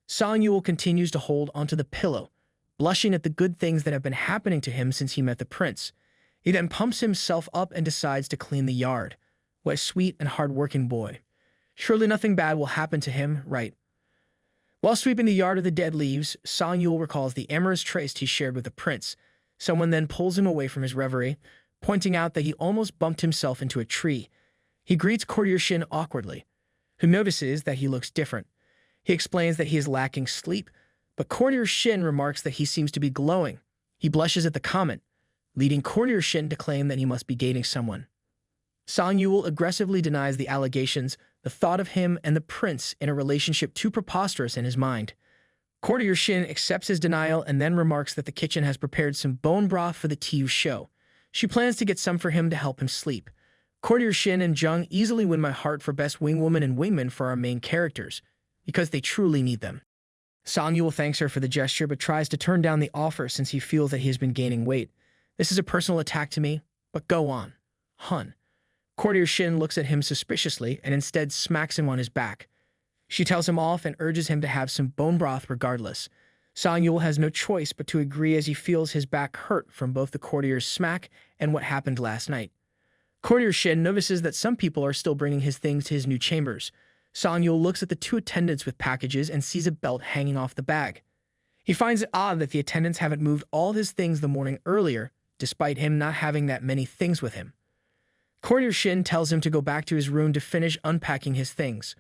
Song-Yul continues to hold onto the pillow, blushing at the good things that have been happening to him since he met the prince. He then pumps himself up and decides to clean the yard. What a sweet and hard-working boy. Surely nothing bad will happen to him, right? While sweeping the yard of the dead leaves, Song Yul recalls the amorous tryst he shared with the prince. Someone then pulls him away from his reverie, pointing out that he almost bumped himself into a tree. He greets Courtier Shin awkwardly, who notices that he looks different. He explains that he is lacking sleep, but Courtier Shin remarks that he seems to be glowing. He blushes at the comment, leading Courtier Shin to claim that he must be dating someone. Song Yul aggressively denies the allegations, the thought of him and the prince in a relationship too preposterous in his mind. Courtier Shin accepts his denial and then remarks that the kitchen has prepared some bone broth for the Tiu show. She plans to get some for him to help him sleep. Courtier Shin and Jung easily win my heart for best wingwoman and wingman for our main characters, because they truly need them. Song Yul thanks her for the gesture but tries to turn down the offer since he feels that he has been gaining weight. This is a personal attack to me, but go on. Hun. Courtier Shin looks at him suspiciously and instead smacks him on his back. She tells him off and urges him to have some bone broth regardless. Song Yul has no choice but to agree as he feels his back hurt from both the courtier's smack and what happened last night. Courtier Shin notices that some people are still bringing his things to his new chambers. Song Yul looks at the two attendants with packages and sees a belt hanging off the bag. He finds it odd that the attendants haven't moved all his things the morning earlier, despite him not having that many things with him. Courtier Shin tells him to go back to his room to finish unpacking his things.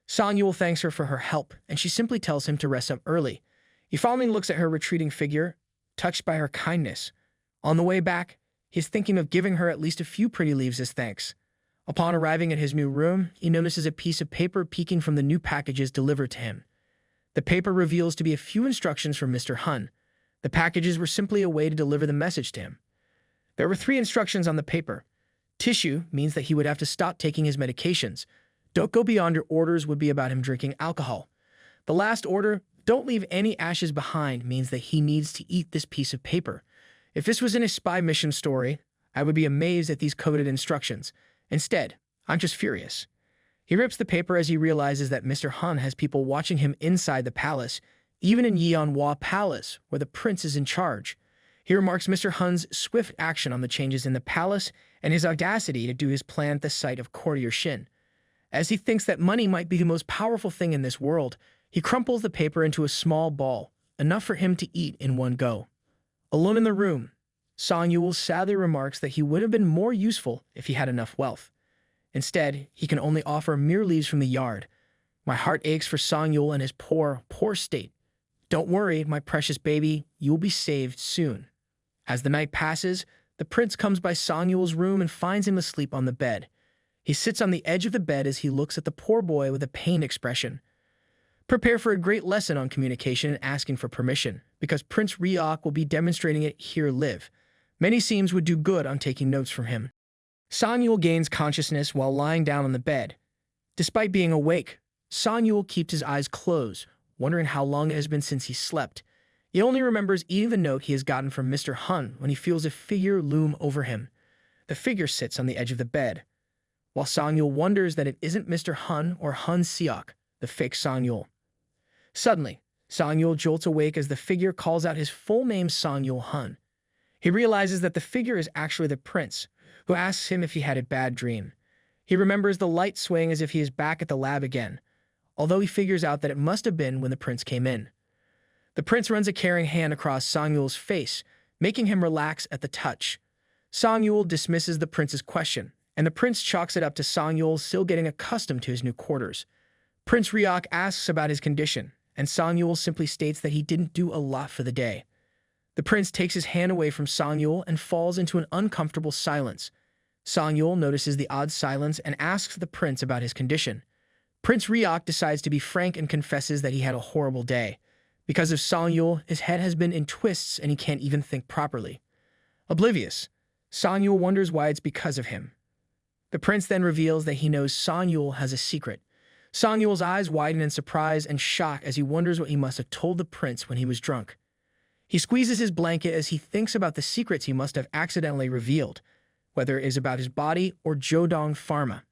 Song Yul thanks her for her help, and she simply tells him to rest up early. He finally looks at her retreating figure, touched by her kindness. On the way back, he is thinking of giving her at least a few pretty leaves as thanks. Upon arriving at his new room, he notices a piece of paper peeking from the new packages delivered to him. The paper reveals to be a few instructions from Mr. Hun. The packages were simply a way to deliver the message to him. There were 3 instructions on the paper. Tissue means that he would have to stop taking his medications. Don't go beyond your orders would be about him drinking alcohol. The last order, don't leave any ashes behind, means that he needs to eat this piece of paper. If this was in a spy mission story, I would be amazed at these coded instructions. Instead, I'm just furious. He rips the paper as he realizes that Mr. Hun has people watching him inside the palace, even in Yeonhwa Palace, where the prince is in charge. He remarks Mr. Hun's swift action on the changes in the palace and his audacity to do his plan at the sight of Courtier Shin. As he thinks that money might be the most powerful thing in this world, he crumples the paper into a small ball, enough for him to eat in one go. Alone in the room, Song Yul sadly remarks that he would have been more useful if he had enough wealth. Instead, he can only offer mere leaves from the yard. My heart aches for Song Yul and his poor, poor state. Don't worry, my precious baby, you will be saved soon. As the night passes, the prince comes by Song Yul's room and finds him asleep on the bed. He sits on the edge of the bed as he looks at the poor boy with a pained expression. Prepare for a great lesson on communication and asking for permission, because Prince Ryok will be demonstrating it here live. Many seams would do good on taking notes from him. Song Yul gains consciousness while lying down on the bed. Despite being awake, Song Yul keeps his eyes closed, wondering how long it has been since he slept. He only remembers eating the note he has gotten from Mr. Hun when he feels a figure loom over him. The figure sits on the edge of the bed, while Song Yul wonders that it isn't Mr. Hun or Hun Seok, the fake Song Yul. Suddenly, Song Yul jolts awake as the figure calls out his full name, Song Yul Hun. He realizes that the figure is actually the prince, who asks him if he had a bad dream. He remembers the light swing as if he is back at the lab again, although he figures out that it must have been when the prince came in. The prince runs a caring hand across Song Yul's face, making him relax at the touch. Song Yul dismisses the prince's question, and the prince chalks it up to Song Yul still getting accustomed to his new quarters. Prince Ryok asks about his condition, and Song Yul simply states that he didn't do a lot for the day. The prince takes his hand away from Song Yul and falls into an uncomfortable silence. Song Yul notices the odd silence and asks the prince about his condition. Prince Ryok decides to be frank and confesses that he had a horrible day. Because of Song Yul, his head has been in twists and he can't even think properly. Oblivious, Song Yul wonders why it's because of him. The prince then reveals that he knows Song Yul has a secret. Song Yul's eyes widen in surprise and shock as he wonders what he must have told the prince when he was drunk. He squeezes his blanket as he thinks about the secrets he must have accidentally revealed, whether it is about his body or Jodong Pharma.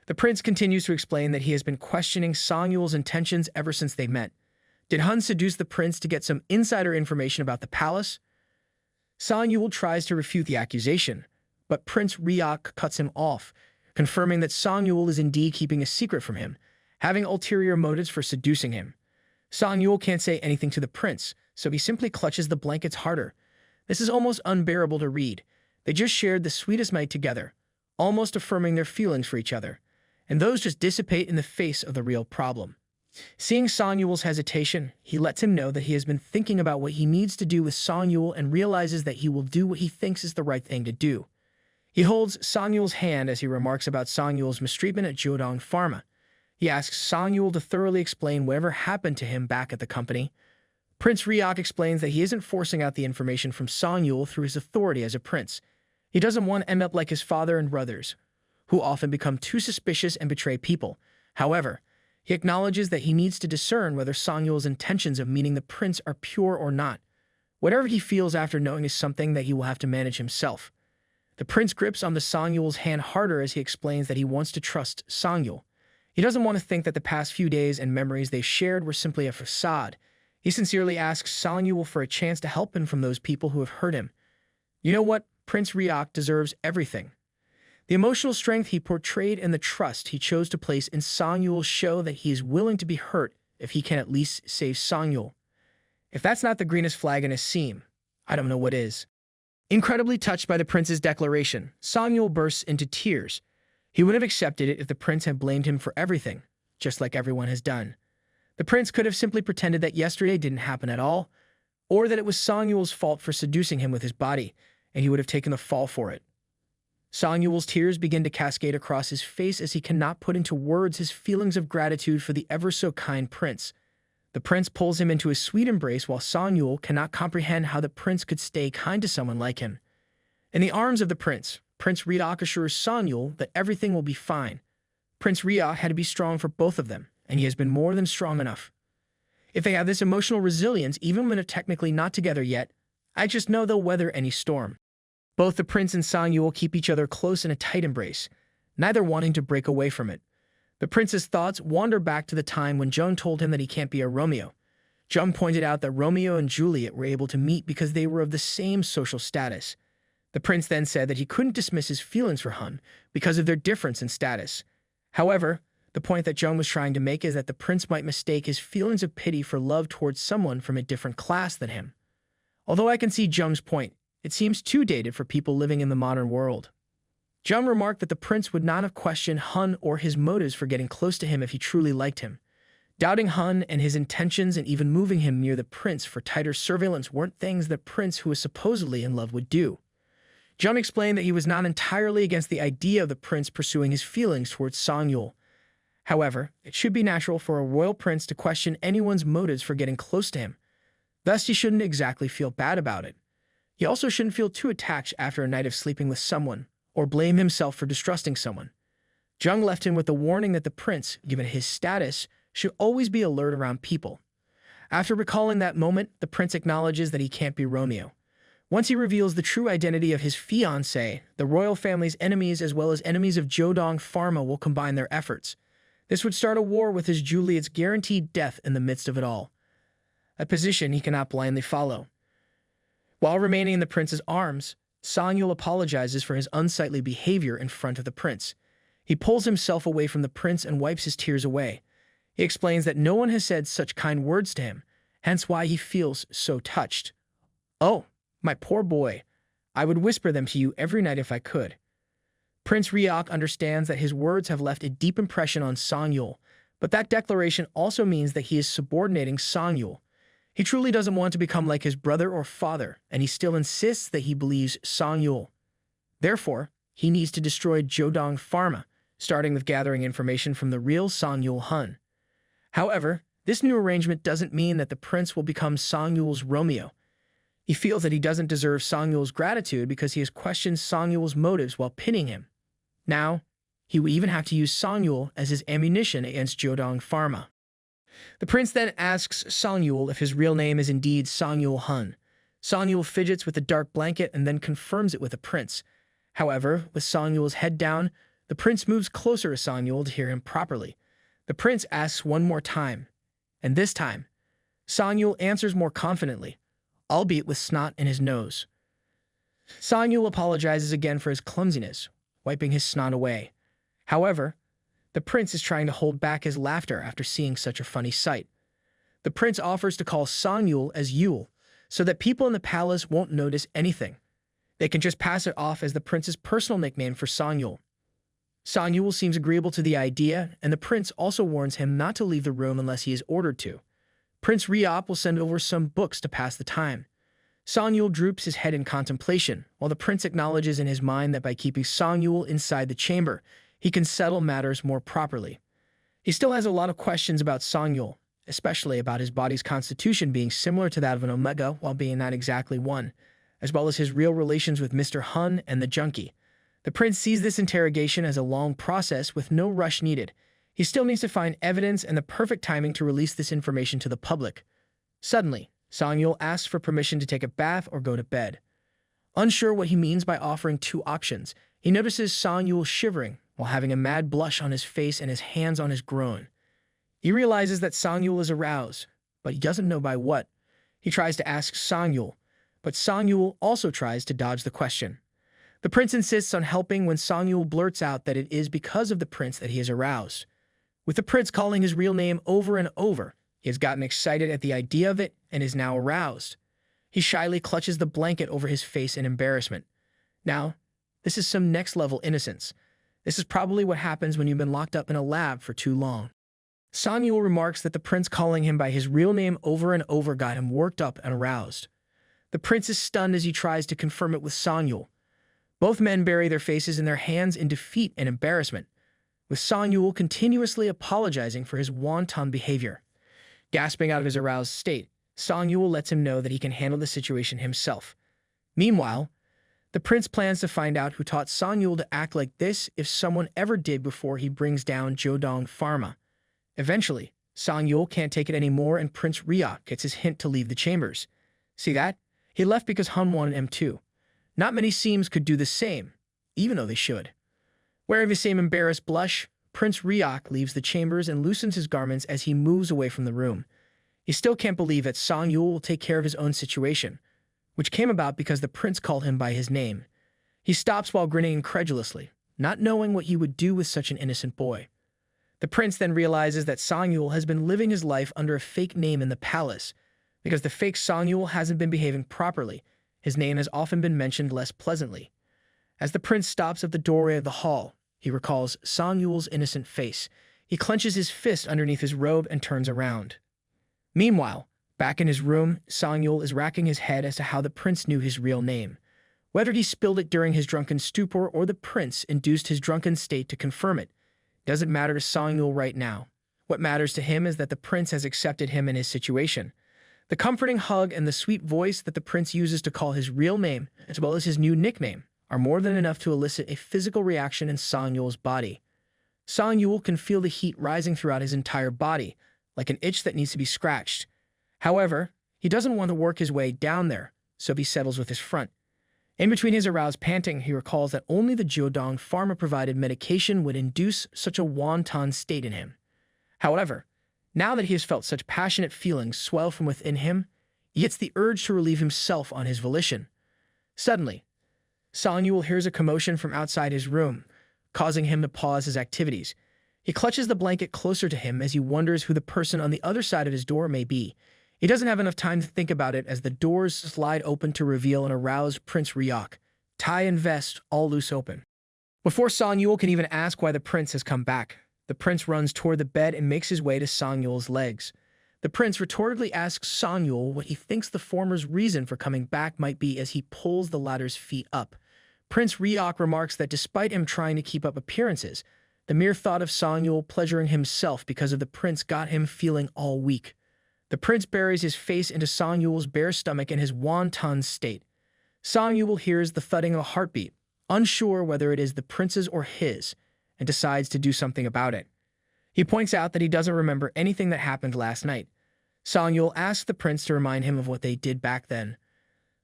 The prince continues to explain that he has been questioning Song Yul's intentions ever since they met. Did Hun seduce the prince to get some insider information about the palace? Song Yul tries to refute the accusation, but Prince Ryok cuts him off, confirming that Song Yul is indeed keeping a secret from him, having ulterior motives for seducing him. Song Yul can't say anything to the prince, so he simply clutches the blankets harder. This is almost unbearable to read. They just shared the sweetest night together, almost affirming their feelings for each other, and those just dissipate in the face of the real problem. Seeing Song Yul's hesitation, he lets him know that he has been thinking about what he needs to do with Song Yul and realizes that he will do what he thinks is the right thing to do. He holds Song Yul's hand as he remarks about Song Yul's mistreatment at Jiudong Pharma. He asks Song Yul to thoroughly explain whatever happened to him back at the company. Prince Ryok explains that he isn't forcing out the information from Song Yul through his authority as a prince. He doesn't want to end up like his father and brothers, who often become too suspicious and betray people. However, he acknowledges that he needs to discern whether Song Yul's intentions of meeting the prince are pure or not. Whatever he feels after knowing is something that he will have to manage himself. The prince grips on the Song Yul's hand harder as he explains that he wants to trust Song Yul. He doesn't want to think that the past few days and memories they shared were simply a facade. He sincerely asks Song Yul for a chance to help him from those people who have hurt him. You know what? Prince Ryok deserves everything. The emotional strength he portrayed and the trust he chose to place in Song Yul show that he is willing to be hurt if he can at least save Song Yul. If that's not the greenest flag in a seam, I don't know what is. Incredibly touched by the prince's declaration, Song Yul bursts into tears. He would have accepted it if the prince had blamed him for everything, just like everyone has done. The prince could have simply pretended that yesterday didn't happen at all, or that it was Song Yul's fault for seducing him with his body, and he would have taken the fall for it. Song Yul's tears begin to cascade across his face as he cannot put into words his feelings of gratitude for the ever-so-kind prince. The prince pulls him into a sweet embrace while Song Yul cannot comprehend how the prince could stay kind to someone like him. In the arms of the prince, Prince Ryok assures Song Yul that everything will be fine. Prince Ryok had to be strong for both of them, and he has been more than strong enough. If they have this emotional resilience, even when they're technically not together yet, I just know they'll weather any storm. Both the prince and Song Yul keep each other close in a tight embrace, neither wanting to break away from it. The prince's thoughts wander back to the time when Jung told him that he can't be a Romeo. Jung pointed out that Romeo and Juliet were able to meet because they were of the same social status. The prince then said that he couldn't dismiss his feelings for Hun because of their difference in status. However, the point that Jung was trying to make is that the prince might mistake his feelings of pity for love towards someone from a different class than him. Although I can see Jung's point, it seems too dated for people living in the modern world. Jung remarked that the prince would not have questioned Hun or his motives for getting close to him if he truly liked him. Doubting Hun and his intentions and even moving him near the prince for tighter surveillance weren't things the prince who was supposedly in love would do. Jung explained that he was not entirely against the idea of the prince pursuing his feelings towards Song Yul. However, it should be natural for a royal prince to question anyone's motives for getting close to him. Thus, he shouldn't exactly feel bad about it. He also shouldn't feel too attached after a night of sleeping with someone, or blame himself for distrusting someone. Jung left him with the warning that the prince, given his status, should always be alert around people. After recalling that moment, the prince acknowledges that he can't be Romeo. Once he reveals the true identity of his fiancée, the royal family's enemies as well as enemies of Jiudong Pharma will combine their efforts. This would start a war with his Juliet's guaranteed death in the midst of it all. A position he cannot blindly follow. While remaining in the prince's arms, Song Yul apologizes for his unsightly behavior in front of the prince. He pulls himself away from the prince and wipes his tears away. He explains that no one has said such kind words to him, hence why he feels so touched. "Oh, my poor boy, I would whisper them to you every night if I could." Prince Ryok understands that his words have left a deep impression on Song Yul, but that declaration also means that he is subordinating Song Yul. He truly doesn't want to become like his brother or father, and he still insists that he believes Song Yul. Therefore, he needs to destroy Jiudong Pharma, starting with gathering information from the real Song Yul Hun. However, this new arrangement doesn't mean that the prince will become Song Yul's Romeo. He feels that he doesn't deserve Song Yul's gratitude because he has questioned Song Yul's motives while pinning him. Now, he would even have to use Song Yul as his ammunition against Jiudong Pharma. The prince then asks Song Yul if his real name is indeed Song Yul Hun. Song Yul fidgets with the dark blanket and then confirms it with the prince. However, with Song Yul's head down, the prince moves closer to Song Yul to hear him properly. The prince asks one more time, and this time, Song Yul answers more confidently, albeit with snot in his nose. Song Yul apologizes again for his clumsiness, wiping his snot away. However, the prince is trying to hold back his laughter after seeing such a funny sight. The prince offers to call Song Yul as Yul, so that people in the palace won't notice anything. They can just pass it off as the prince's personal nickname for Song Yul. Song Yul seems agreeable to the idea, and the prince also warns him not to leave the room unless he is ordered to. Prince Riop will send over some books to pass the time. Song Yul droops his head in contemplation, while the prince acknowledges in his mind that by keeping Song Yul inside the chamber, he can settle matters more properly. He still has a lot of questions about Song Yul, especially about his body's constitution being similar to that of an Omega while being not exactly one, as well as his real relations with Mr. Hun and the junkie. The prince sees this interrogation as a long process with no rush needed. He still needs to find evidence and the perfect timing to release this information to the public. Suddenly, Song Yul asks for permission to take a bath or go to bed. Unsure what he means by offering two options, he notices Song Yul shivering while having a mad blush on his face and his hands on his groin. He realizes that Song Yul is aroused, but he doesn't know by what. He tries to ask Song Yul, but Song Yul also tries to dodge the question. The prince insists on helping when Song Yul blurts out that it is because of the prince that he is aroused. With the prince calling his real name over and over, he has gotten excited at the idea of it and is now aroused. He shyly clutches the blanket over his face in embarrassment. Now, this is some next-level innocence. This is probably what happens when you've been locked up in a lab for too long. Song Yul remarks that the prince calling him by his real name over and over got him worked up and aroused. The prince is stunned as he tries to confirm it with Song Yul. Both men bury their faces in their hands in defeat and embarrassment, with Song Yul continuously apologizing for his wanton behavior. Gasping out of his aroused state, Song Yul lets him know that he can handle the situation himself. Meanwhile, the prince plans to find out who taught Song Yul to act like this if someone ever did before he brings down Jiudong Pharma. Eventually, Song Yul can't take it anymore and Prince Riok gets his hint to leave the chambers. See that? He left because Hun wanted him too. Not many Seams could do the same, even though they should. Wearing the same embarrassed blush, Prince Riok leaves the chambers and loosens his garments as he moves away from the room. He still can't believe that Song Yul will take care of his own situation, which came about because the prince called him by his name. He stops while grinning incredulously, not knowing what he would do with such an innocent boy. The prince then realizes that Song Yul has been living his life under a fake name in the palace. Because the fake Song Yul hasn't been behaving properly, his name has often been mentioned less pleasantly. As the prince stops at the doorway of the hall, he recalls Song Yul's innocent face. He clenches his fist underneath his robe and turns around. Meanwhile, back in his room, Song Yul is racking his head as to how the prince knew his real name. Whether he spilled it during his drunken stupor or the prince induced his drunken state to confirm it, doesn't matter to Song Yul right now. What matters to him is that the prince has accepted him in his situation. The comforting hug and the sweet voice that the prince uses to call his real name, as well as his new nickname, are more than enough to elicit a physical reaction in Song Yul's body. Song Yul can feel the heat rising throughout his entire body, like an itch that needs to be scratched. However, he doesn't want to work his way down there, so he settles with his front. In between his aroused panting, he recalls that only the Jiudong Pharma-provided medication would induce such a wanton state in him. However, now that he has felt such passionate feelings swell from within him, he gets the urge to relieve himself on his volition. Suddenly, Song Yul hears a commotion from outside his room, causing him to pause his activities. He clutches the blanket closer to him as he wonders who the person on the other side of his door may be. He doesn't have enough time to think about it as the doors slide open to reveal an aroused Prince Riok, tie and vest all loose open. Before Song Yul can even ask why the prince has come back, the prince runs toward the bed and makes his way to Song Yul's legs. The prince rhetorically asks Song Yul what he thinks the former's reason for coming back might be as he pulls the latter's feet up. Prince Riok remarks that despite him trying to keep up appearances, the mere thought of Song Yul pleasuring himself because of the prince got him feeling all weak. The prince buries his face into Song Yul's bare stomach in his wanton state. Song Yul hears the thudding of a heartbeat, unsure whether it is the prince's or his, and decides to do something about it. He points out that he doesn't remember anything that happened last night. Song Yul asks the prince to remind him of what they did back then.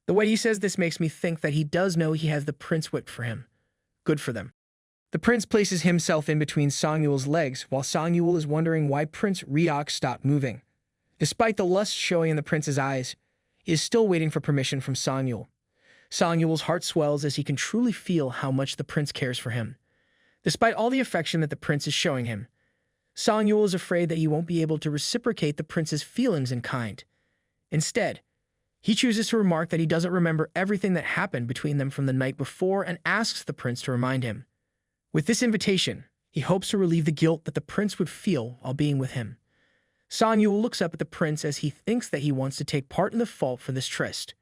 The way he says this makes me think that he does know he has the prince whipped for him. Good for them. The prince places himself in between Song Yul's legs while Song Yul is wondering why Prince Riok stopped moving. Despite the lust showing in the prince's eyes, he is still waiting for permission from Song Yul. Song Yul's heart swells as he can truly feel how much the prince cares for him. Despite all the affection that the prince is showing him, Song Yul is afraid that he won't be able to reciprocate the prince's feelings in kind. Instead, he chooses to remark that he doesn't remember everything that happened between them from the night before and asks the prince to remind him. With this invitation, he hopes to relieve the guilt that the prince would feel while being with him. Song Yul looks up at the prince as he thinks that he wants to take part in the fault for this tryst.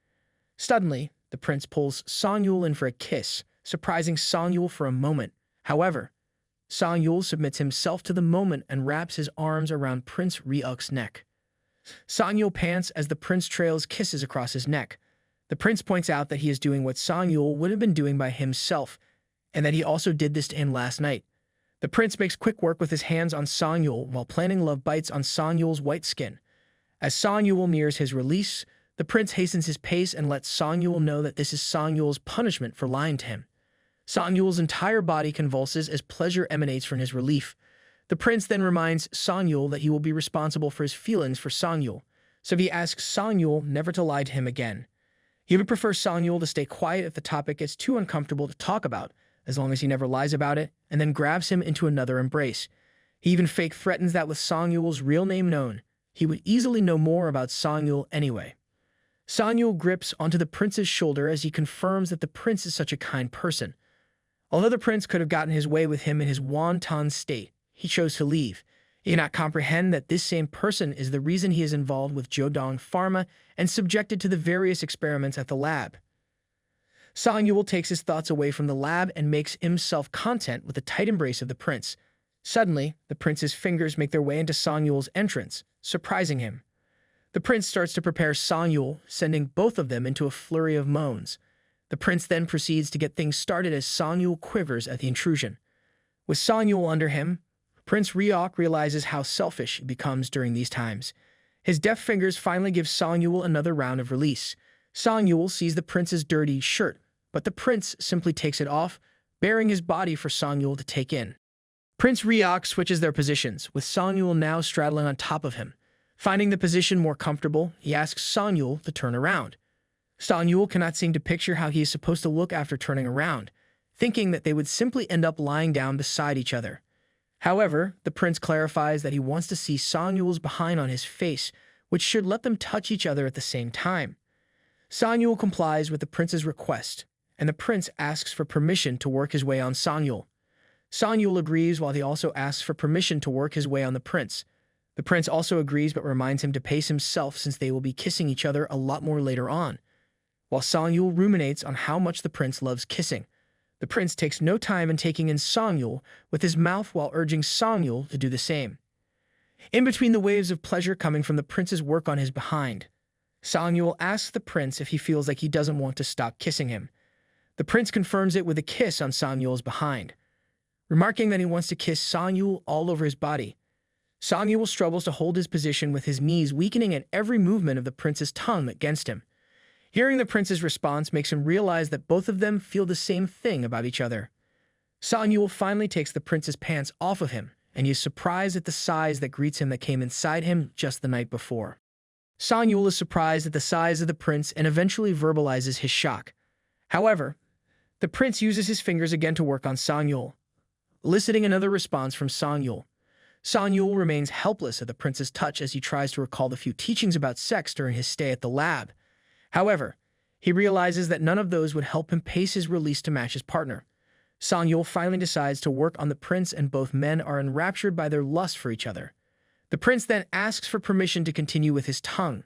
Suddenly, the prince pulls Song Yul in for a kiss, surprising Song Yul for a moment. However, Song Yul submits himself to the moment and wraps his arms around Prince Ryuk's neck. Song Yul pants as the prince trails kisses across his neck. The prince points out that he is doing what Song Yul would have been doing by himself, and that he also did this to him last night. The prince makes quick work with his hands on Song Yul while planting love bites on Song Yul's white skin. As Song Yul nears his release, the prince hastens his pace and lets Song Yul know that this is Song Yul's punishment for lying to him. Song Yul's entire body convulses as pleasure emanates from his relief. The prince then reminds Song Yul that he will be responsible for his feelings for Song Yul, so he asks Song Yul never to lie to him again. He would prefer Song Yul to stay quiet if the topic gets too uncomfortable to talk about, as long as he never lies about it, and then grabs him into another embrace. He even fake threatens that with Song Yul's real name known, he would easily know more about Song Yul anyway. Song Yul grips onto the prince's shoulder as he confirms that the prince is such a kind person. Although the prince could have gotten his way with him in his wanton state, he chose to leave. He cannot comprehend that this same person is the reason he is involved with Jiudong Pharma and subjected to the various experiments at the lab. Song Yul takes his thoughts away from the lab and makes himself content with a tight embrace of the prince. Suddenly, the prince's fingers make their way into Song Yul's entrance, surprising him. The prince starts to prepare Song Yul, sending both of them into a flurry of moans. The prince then proceeds to get things started as Song Yul quivers at the intrusion. With Song Yul under him, Prince Ryuk realizes how selfish he becomes during these times. His deft fingers finally give Song Yul another round of release. Song Yul sees the prince's dirty shirt, but the prince simply takes it off, baring his body for Song Yul to take in. Prince Ryuk switches their positions, with Song Yul now straddling on top of him. Finding the position more comfortable, he asks Song Yul to turn around. Song Yul cannot seem to picture how he is supposed to look after turning around, thinking that they would simply end up lying down beside each other. However, the prince clarifies that he wants to see Song Yul's behind on his face, which should let them touch each other at the same time. Song Yul complies with the prince's request, and the prince asks for permission to work his way on Song Yul. Song Yul agrees while he also asks for permission to work his way on the prince. The prince also agrees but reminds him to pace himself since they will be kissing each other a lot more later on. While Song Yul ruminates on how much the prince loves kissing, the prince takes no time in taking in Song Yul with his mouth while urging Song Yul to do the same. In between the waves of pleasure coming from the prince's work on his behind, Song Yul asks the prince if he feels like he doesn't want to stop kissing him. The prince confirms it with a kiss on Song Yul's behind, remarking that he wants to kiss Song Yul all over his body. Song Yul struggles to hold his position with his knees weakening at every movement of the prince's tongue against him. Hearing the prince's response makes him realize that both of them feel the same thing about each other. Song Yul finally takes the prince's pants off of him, and he is surprised at the size that greets him that came inside him just the night before. Song Yul is surprised at the size of the prince and eventually verbalizes his shock. However, the prince uses his fingers again to work on Song Yul, eliciting another response from Song Yul. Song Yul remains helpless at the prince's touch as he tries to recall the few teachings about sex during his stay at the lab. However, he realizes that none of those would help him pace his release to match his partner. Song Yul finally decides to work on the prince and both men are enraptured by their lust for each other. The prince then asks for permission to continue with his tongue,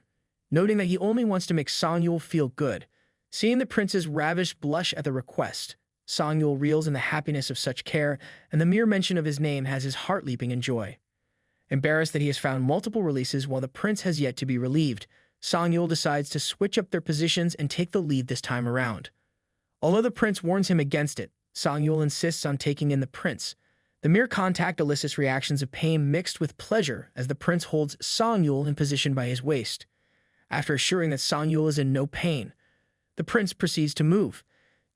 noting that he only wants to make Song Yul feel good. Seeing the prince's ravished blush at the request, Song Yul reels in the happiness of such care, and the mere mention of his name has his heart leaping in joy. Embarrassed that he has found multiple releases while the prince has yet to be relieved, Song Yul decides to switch up their positions and take the lead this time around. Although the prince warns him against it, Song Yul insists on taking in the prince. The mere contact elicits reactions of pain mixed with pleasure as the prince holds Song Yul in position by his waist. After assuring that Song Yul is in no pain, the prince proceeds to move.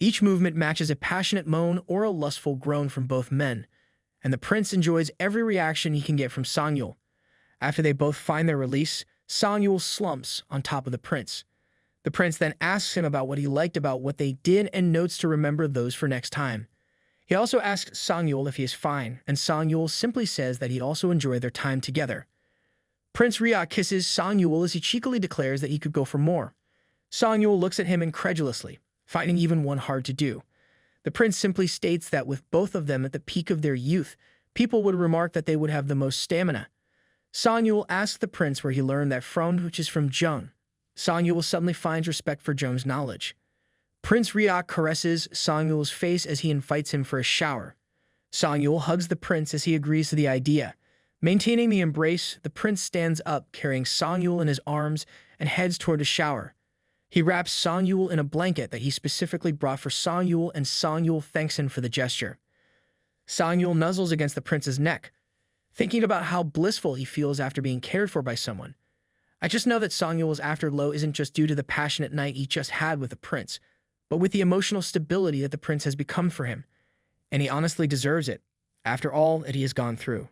Each movement matches a passionate moan or a lustful groan from both men, and the prince enjoys every reaction he can get from Song Yul. After they both find their release, Song Yul slumps on top of the prince. The prince then asks him about what he liked about what they did and notes to remember those for next time. He also asks Sang Yul if he is fine, and Sang Yul simply says that he'd also enjoy their time together. Prince Rhea kisses Sang Yul as he cheekily declares that he could go for more. Sang Yul looks at him incredulously, finding even one hard to do. The prince simply states that with both of them at the peak of their youth, people would remark that they would have the most stamina. Sang Yul asks the prince where he learned that from, which is from Zheng. Sang Yul suddenly finds respect for Zheng's knowledge. Prince Rhea caresses Sang Yul's face as he invites him for a shower. Sang Yul hugs the prince as he agrees to the idea. Maintaining the embrace, the prince stands up, carrying Sang Yul in his arms, and heads toward a shower. He wraps Sang Yul in a blanket that he specifically brought for Sang Yul, and Sang Yul thanks him for the gesture. Sang Yul nuzzles against the prince's neck, thinking about how blissful he feels after being cared for by someone. I just know that Sang Yul's afterglow isn't just due to the passionate night he just had with the prince, but with the emotional stability that the prince has become for him. And he honestly deserves it, after all that he has gone through.